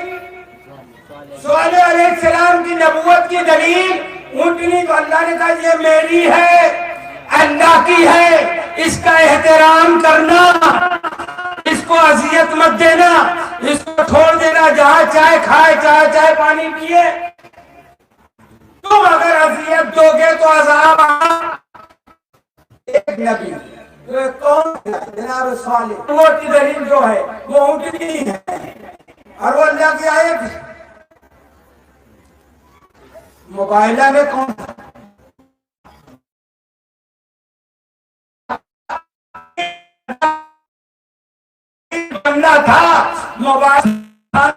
صالح علیہ السلام کی نبوت کی دلیل اونٹنی. تو اللہ نے کہا یہ میری ہے، اللہ کی ہے، اس کا احترام کرنا، اس کو اذیت مت دینا، اس کو چھوڑ دینا جہاں چائے کھائے، چائے پانی پیے. تم اگر اذیت دو گے تو عذاب آ. ایک نبی کون جناب صالح، وہ کی دلیل جو ہے وہ اونٹنی ہے اور وہ اللہ کی آیت ہے. مباہلہ میں کون بننا تھا؟ مباہلہ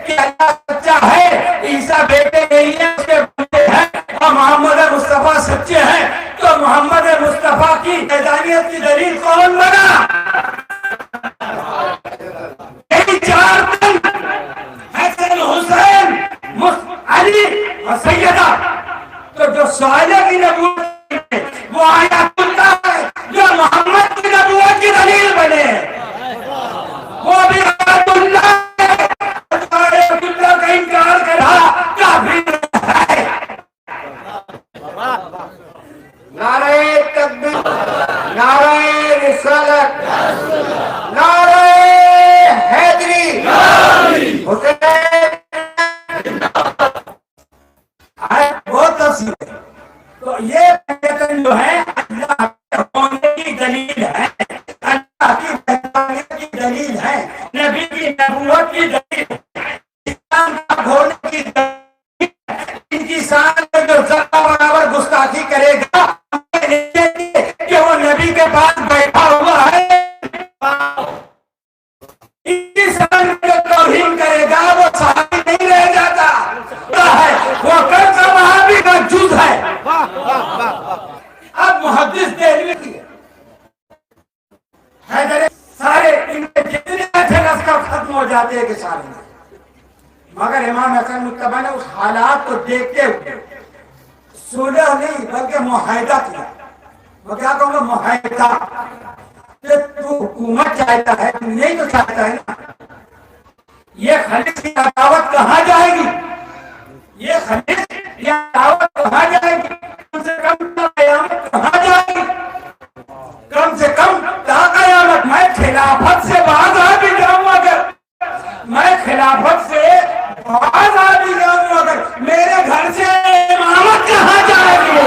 کہ اللہ سچا ہے، عیسیٰ بیٹے نہیں ہیں، اس کے بندے ہیں، اور محمد مصطفیٰ سچے ہیں. تو محمد مصطفیٰ کی حیدانیت کی دلیل کون بنا؟ یہی چار دن حسن، حسین، علی اور سیدہ. تو جو صالح کی نبوت ہے وہ آیات اللہ ہے، جو محمد کی نبوت کی دلیل بنے وہ بھی آیات اللہ ہے. آیات اللہ کا انکار کرا کافر ہے. نعرہ تکبیر، نعرہ رسالت، نعرہ حیدری، حسین. بہت تفصیل ہے. تو یہ پیغام جو ہے اللہ کے ہونے کی دلیل ہے، اللہ کی وحدانیت کی دلیل ہے، نبی کی نبوت کی دلیل ہے، اسلام کا ہونے کی دلیل ہے. ان کی شان میں جو ذرہ برابر گستاخی کرے گا کہ وہ نبی کے پاس بیٹھا ہوا ہے. ان کی شان میں جو توہین کرے گا وہ صحابی نہیں رہ جاتا ہے، وہ کل کا وہابی کا جز ہے. اب محدث دہلوی کی حیدر سارے ان کے جتنے اچھے لشکر ختم ہو جاتے ہیں کہ سارے، مگر امام حسن مجتبی نے اس حالات کو دیکھتے ہوئے صلح نہیں بلکہ معاہدہ کیا. وہ کیا کہوں گا؟ معاہدہ. کہ تو حکومت چاہتا ہے، تو یہی تو چاہتا ہے نا. یہ خلیج کی عداوت کہاں جائے گی؟ یہ خلیج کی عداوت کہاں جائے گی؟ کم سے کم قیامت کہاں جائے گی؟ کم سے کم تا قیامت. میں خلافت سے باز آ بھی جاؤں اگر، میں خلافت سے باز آ بھی جاؤں اگر، میرے گھر سے امامت کہاں جائے گی؟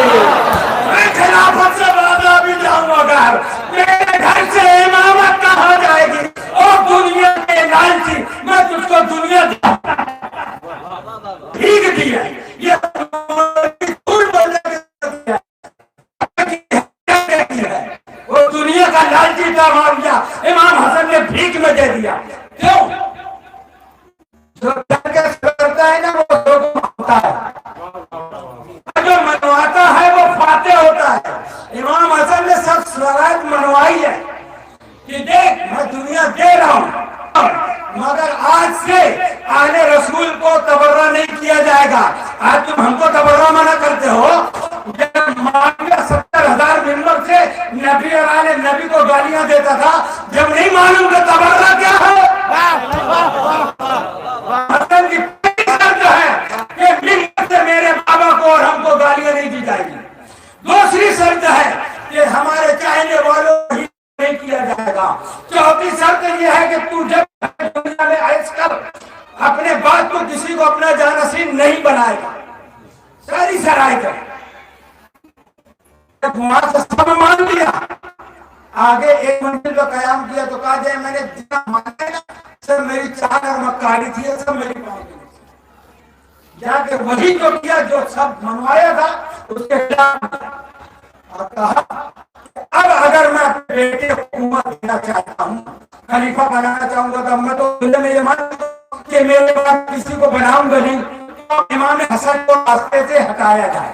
میں خلافت سے باز آ بھی جاؤں اگر، میرے گھر سے امامت کہاں جائے گی؟ اور دنیا کے لالچی، میں تجھ کو دنیا بھیگ دیا. یہ وہ دنیا کا لالچی تھا معاویہ، امام حسن نے بھیک میں دے دیا. کیوں؟ جو کرتا ہے نا وہ ہوتا ہے، جو منواتا ہے وہ فاتح ہوتا ہے. امام حسن نے سب شرائط منوائی ہے کہ دیکھ میں دنیا دے رہا ہوں مگر آج سے آل رسول کو تبرہ نہیں کیا جائے گا. آج تم ہم کو تبرہ منع کرتے ہو. 70,000 ممبر سے نبی اور آل نبی کو گالیاں دیتا تھا جب نہیں معلوم کہ تبرہ کیا ہے؟ حسن کی پہلی شرط ہے کہ ملت سے میرے بابا کو اور ہم کو گالیاں نہیں دی جائے گی. دوسری شرط ہے کہ ہمارے چاہنے والوں ہی نہیں کیا جائے گا. چوتھی شرط یہ ہے کہ تو جب دنیا میں عیش کر اپنے بعد تو کسی کو اپنا جانشین نہیں بنائے گا. ساری شرائط ہے. وہاں سے سب مان لیا. آگے ایک منزل کا قیام کیا تو کہا جائے میں نے جتنا مانا ہے نا سب میری چار اور مکاری تھی سب میری پاؤں کی. جا کے وہی جو کیا جو سب منوایا تھا اس کے خلاف اور کہا اب اگر میں اپنے بیٹے کو حکومت دینا چاہتا ہوں خلیفہ بنانا چاہوں گا تو میں تو دل میں یہ مانتا کہ میرے بعد کسی کو بناؤں گا نہیں تو امام حسن کو راستے سے ہٹایا جائے.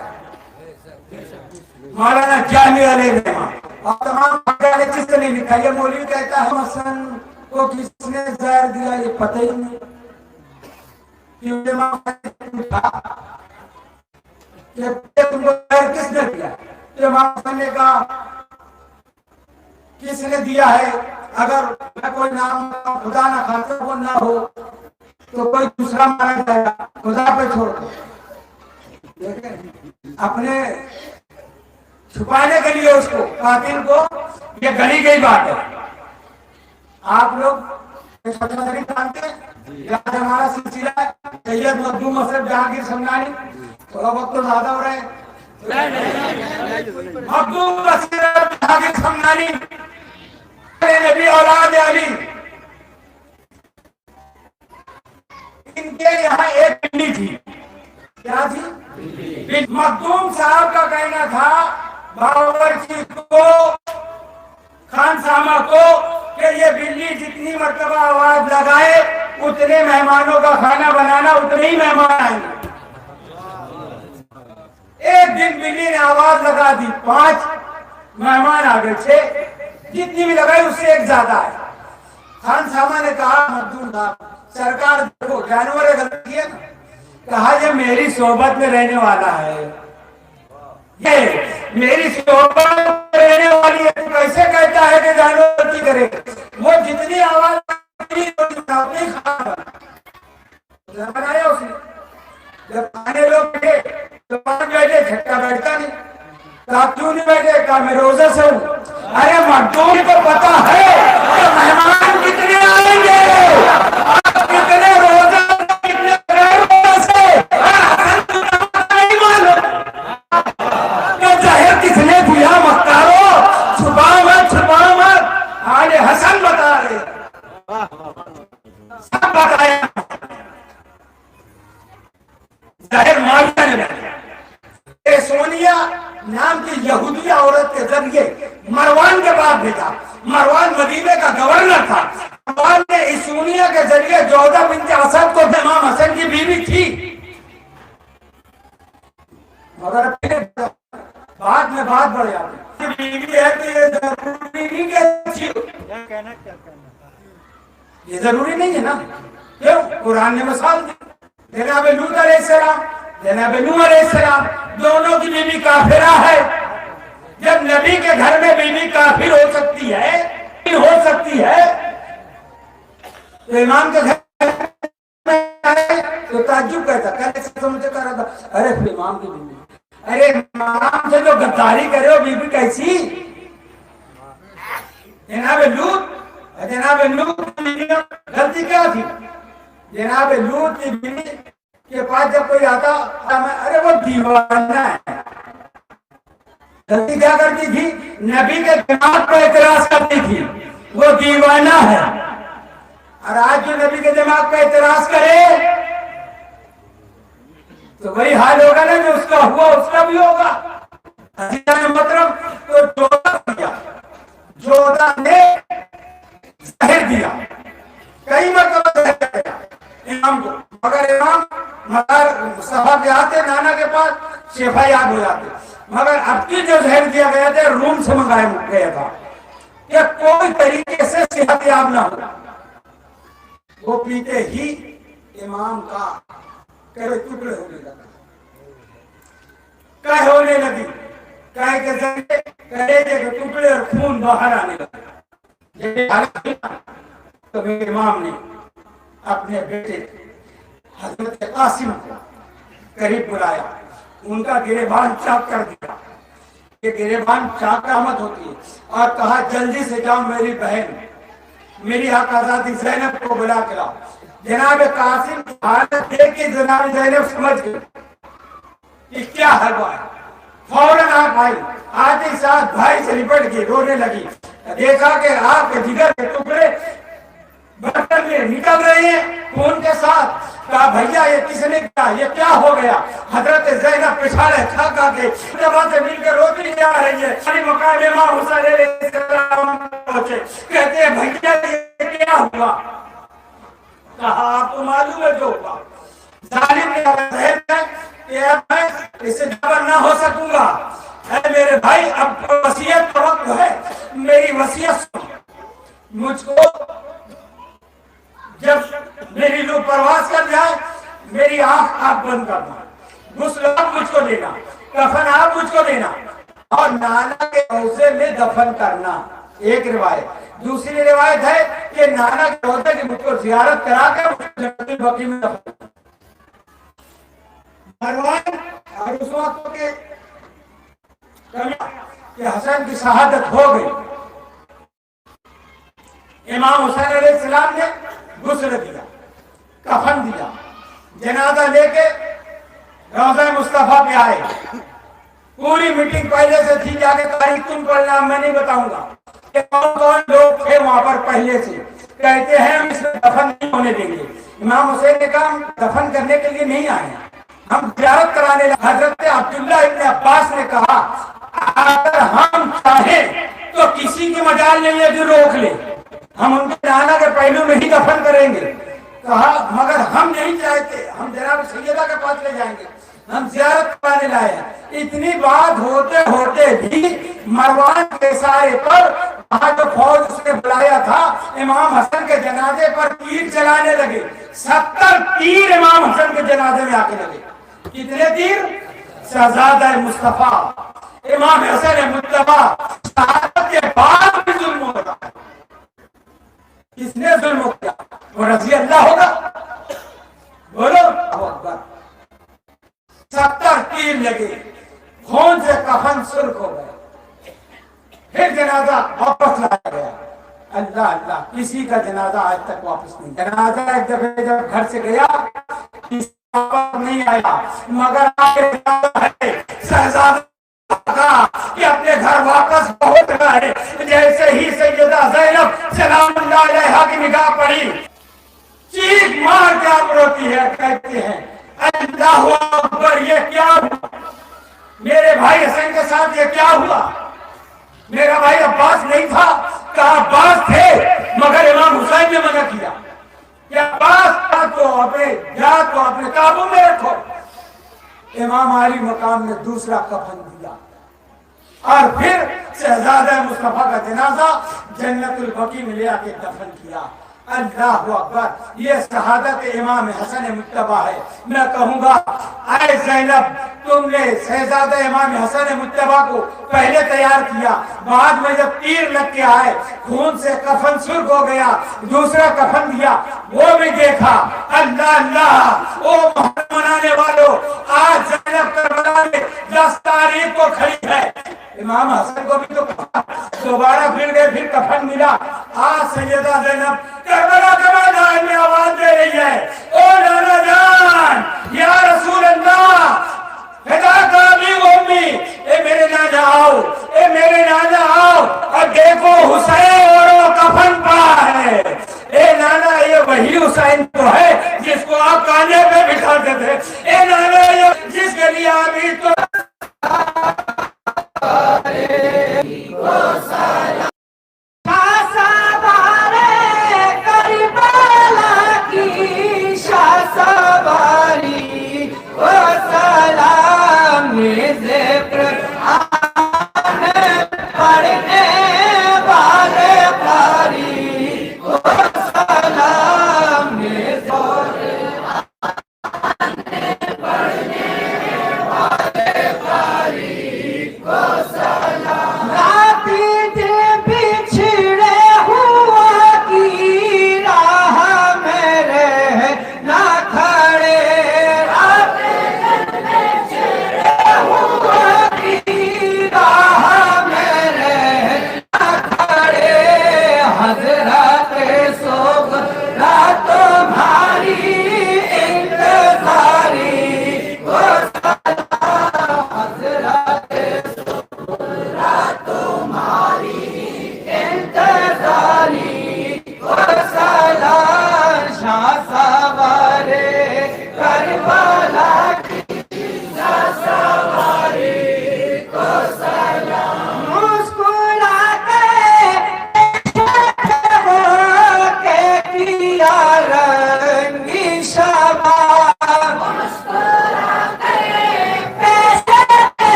مولانا جامی علیہ الرحمہ اور تمام حقیقت نے کس نے لکھا. یہ مولوی کہتا ہے حسن کو کس نے زہر دیا یہ پتہ ہی نہیں. کہ امام حسن کہ تم کو زہر کس نے دیا. امام حسن نے کہا کس نے دیا ہے اگر میں کوئی نام خدا نہ خاصا وہ نہ ہو تو کوئی دوسرا مانا جائے گا. خدا پہ چھوڑ دو. اپنے چھپانے کے لیے اس کو قاتل کو یہ گلی گئی بات ہے. آپ لوگ جانتے ہیں آج ہمارا سلسلہ ہے سید مخدوم اسد جہانگیر سمنانی. تھوڑا وقت تو زیادہ ہو رہے ہیں. مخدوم اسد جہانگیر سمنانی نبی اولاد علی ان کے یہاں ایک بلی تھی. کیا تھی؟ مخدوم صاحب کا کہنا تھا باورچی کو خان سامہ کو کہ یہ بلی جتنی مرتبہ آواز لگائے اتنے مہمانوں کا کھانا بنانا اتنے ہی مہمان آئیں گے. ایک دن بلی نے آواز لگا دی 5 مہمان آ گئے 6 جتنی بھی لگائی اس سے ایک زیادہ ہے. خان سامہ نے کہا مخدوم صاحب سرکار دیکھو جانور غلط کیا نا. کہا یہ میری صحبت میں رہنے والا ہے یہ میری صحبت میں رہنے والی ہے. تو کیسے کہتا ہے کہ جانور غلطی کرے. وہ جتنی آواز بنایا اس نے. جب کھانے لوگ بیٹھے تو 5 بیٹھے چھٹا بیٹھتا نہیں. کہا کیوں نہیں بیٹھے. کہا میں روزے سے ہوں. ارے مخدوم کو پتا ہے کہ مہمان کتنے آئیں گے کتنے روزہ کتنے روزے سے نہیں معلوم کہ ظاہر کس نے دیا. مختارو چھپا مت آل حسن بتا رہے سب بتایا. ظاہر معاویہ نے بتایا. سونیا نام کی یہودی عورت کے ذریعے مروان کے پاس بھیجا. مروان مدینے کا گورنر تھا. مروان نے اس سونیا کے ذریعے جودہ بنت اسد کو امام حسن کی بیوی تھی مگر بعد میں بات بڑھ جاتی. بیوی ہے تو یہ ضروری نہیں کہ یہ ضروری نہیں ہے نا. کیوں قرآن نے مثال دی. جناب لوط علیہ السلام جناب نوح علیہ السلام دونوں کی بیوی کافرہ ہے. جب نبی کے گھر میں بیوی کافر ہو سکتی ہے تو امام کے گھر میں تو تعجب کہتا کہنے مجھے کہہ رہا تھا ارے پھر امام کی بیوی ارے امام سے جو غداری کرے ہو بیوی کیسی. جناب لوط غلطی کیا تھی. جناب لوط کی بیوی کے پاس جب کوئی آتا ارے وہ دیوانہ ہے. غلطی کیا کرتی تھی. نبی کے دماغ پر اعتراض کرتی تھی وہ دیوانہ ہے. اور آج جو نبی کے دماغ پر اعتراض کرے تو وہی حال ہوگا نا جو اس کا ہوا اس کا بھی ہوگا. مطلب تو جودہ نے زہر دیا کئی مرتبہ زہر دیا امام کو مگر امام صفا کے آتے نانا کے پاس شفا یاب ہو جاتے. مگر اب کی جو زہر دیا گیا تھا روم سے منگایا گیا تھا کہ کوئی طریقے سے صحت یاب نہ ہو. وہ پیتے ہی امام کا ٹکڑے ہونے لگا. ہونے لگی کے ذریعے کلیجے کے ٹکڑے اور خون باہر آنے لگا. یہ حالت تھی نا، تو میرے امام نے اپنے بیٹے حضرت قاسم کو قریب بلایا، ان کا گریبان چاک کر دیا. یہ گریبان چاک علامت ہوتی ہے، اور کہا جلدی سے جاؤ میری بہن میری حقازادی زینب کو بلا کے لاؤ. جناب قاسم کی حالت دیکھ کے جناب زینب سمجھ گئی کہ کیا ہوا ہے. فوراً آپ آئی، آتے ساتھ بھائی سے لپٹ گئی، رونے لگی. دیکھا کہ آپ کے جگر کے ٹکڑے برتن میں نکل رہے ہیں خون کے ساتھ. کہا بھیا یہ کس نے کیا، یہ کیا ہو گیا؟ حضرت زینب پچھاڑے کھا کے جب سے مل کے روتی جا رہی ہے. علی مقام امام حسین علیہ السلام پہنچے، کہتے ہیں بھیا یہ کیا ہوا؟ کہا آپ کو معلوم ہے جو ہوا. ظالم نے ظاہر ہے کہ اب میں اس سے جبر نہ ہو سکوں گا. اے میرے بھائی اب وصیت کا وقت ہے، میری وصیت سن. مجھ کو جب میری روح پرواز کر جائے میری آنکھ آپ بند کرنا، غسل آپ مجھ کو دینا، کفن آپ مجھ کو دینا، اور نانا کے روضے میں دفن کرنا. ایک روایت. دوسری روایت ہے کہ نانا کے روضے کی مجھ کو زیارت کرا کر جنت البقیع میں دفن کرنا. مروان اور اس وقت کے کہ حسن کی شہادت ہو گئی. امام حسین علیہ السلام نے غسل دیا، کفن دیا، جنازہ لے کے روضہ مصطفیٰ پہ آئے. پوری میٹنگ پہلے سے تھی، جا کے تاریخ تم پڑھنا، میں نہیں بتاؤں گا کہ کون کون لوگ تھے وہاں پر پہلے سے. کہتے ہیں ہم اس میں دفن نہیں ہونے دیں گے. امام حسین نے کہا ہم دفن کرنے کے لیے نہیں آئے، ہم زیارت کرانے لگے. حضرت عبداللہ ابن عباس نے کہا اگر ہم چاہیں تو کسی کی مجال نہیں ہے جو روک لے، ہم ان کے نانا کے پہلو میں ہی دفن کریں گے. کہا مگر ہم نہیں چاہتے، ہم جناب سیدہ کے پاس لے جائیں گے، ہم زیارت کرانے لائے ہیں. اتنی بات ہوتے ہوتے بھی مروان کے سائے پر وہاں جو فوج اس نے بلایا تھا امام حسن کے جنازے پر تیر چلانے لگے. 70 تیر امام حسن کے جنازے میں آ کے لگے. کتنے تیر؟ شہزادہ مصطفیٰ امام حسن مجتبی شہادت کے بعد بھی ظلم ہو رہا ہے. کس نے ظلم کیا؟ وہ رضی اللہ ہوگا؟ بولو اللہ اکبر. 70 تیر لگے، خون سے کفن سرخ ہو گئے. پھر جنازہ واپس لایا گیا. اللہ اللہ، کسی کا جنازہ آج تک واپس نہیں. جنازہ ایک دفعہ جب گھر سے گیا نہیں آیا، مگر آگے ہے شہزادہ کہ اپنے گھر واپس پہنچ رہا ہے. جیسے ہی سیدہ زینب سلام اللہ علیہا کی نگاہ پڑی، چیخ مار کے آپ روتی ہے، کہتے ہیں اللہ اکبر، یہ کیا ہوا؟ میرے بھائی حسین کے ساتھ یہ کیا ہوا؟ میرا بھائی عباس نہیں تھا؟ کہا عباس تھے، مگر امام حسین نے منع کیا کہ عباس کو اپنے قابو میں رکھو. امام علی مقام نے دوسرا کفن دیا، اور پھر شہزادہ مصطفیٰ کا جنازہ جنت البقیع میں لے آ کے دفن کیا. اللہ اکبر، یہ شہادت امام حسن مجتبی ہے. میں کہوں گا اے زینب، تم نے شہزادہ امام حسن مجتبی کو پہلے تیار کیا، بعد میں جب تیر لگ کے آئے خون سے کفن سرخ ہو گیا، دوسرا کفن دیا، وہ بھی دیکھا. اللہ اللہ، او محرم منانے والوں، آج زینب کربلا میں 10 تاریخ کو کھڑی ہے. امام حسن کو بھی تو دوبارہ پھر گئے، پھر کفن ملا. آج سیدہ زینب کربلا کے میدان میں آواز دے رہی ہے، او نانا جان، یا رسول اللہ، فدا کا بھی امی، اے میرے نانا آؤ، اے میرے نانا آؤ، اور دیکھو حسین اور وہ کفن پا ہے. اے نانا، یہ وہی حسین تو ہے جس کو آپ کانے پہ بٹھاتے تھے. اے نانا، یہ جس کے لیے آپ عید کو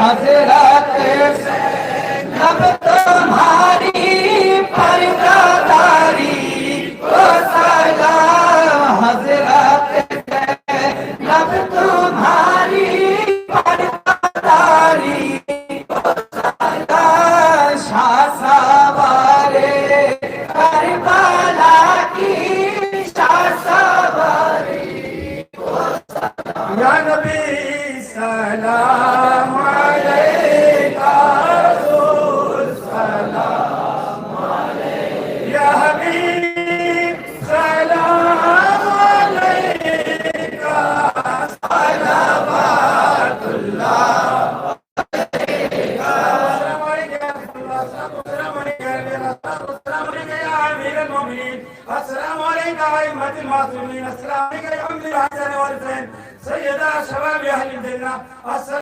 حضرت زینب تمہاری پرداداری کو سلام، حضرت زینب تمہاری پرداداری کو سلام، شاہ سوارے کربلا کی شاہ سواری کو سلام، یا نبی سلام علیکہ، رسول سلام علیکہ، یا حبیب سلام علیکہ، صلوات اللہ علیکہ، السلام علیکم یا رسول اللہ، السلام علیکم یا نبی اللہ، السلام علیکم یا امیر المومنین، السلام علیکم ائمۃ المعصومین، السلام علیکم یا امیر الحسن والحسین، سیدہ شباب اہل الجنہ، السلام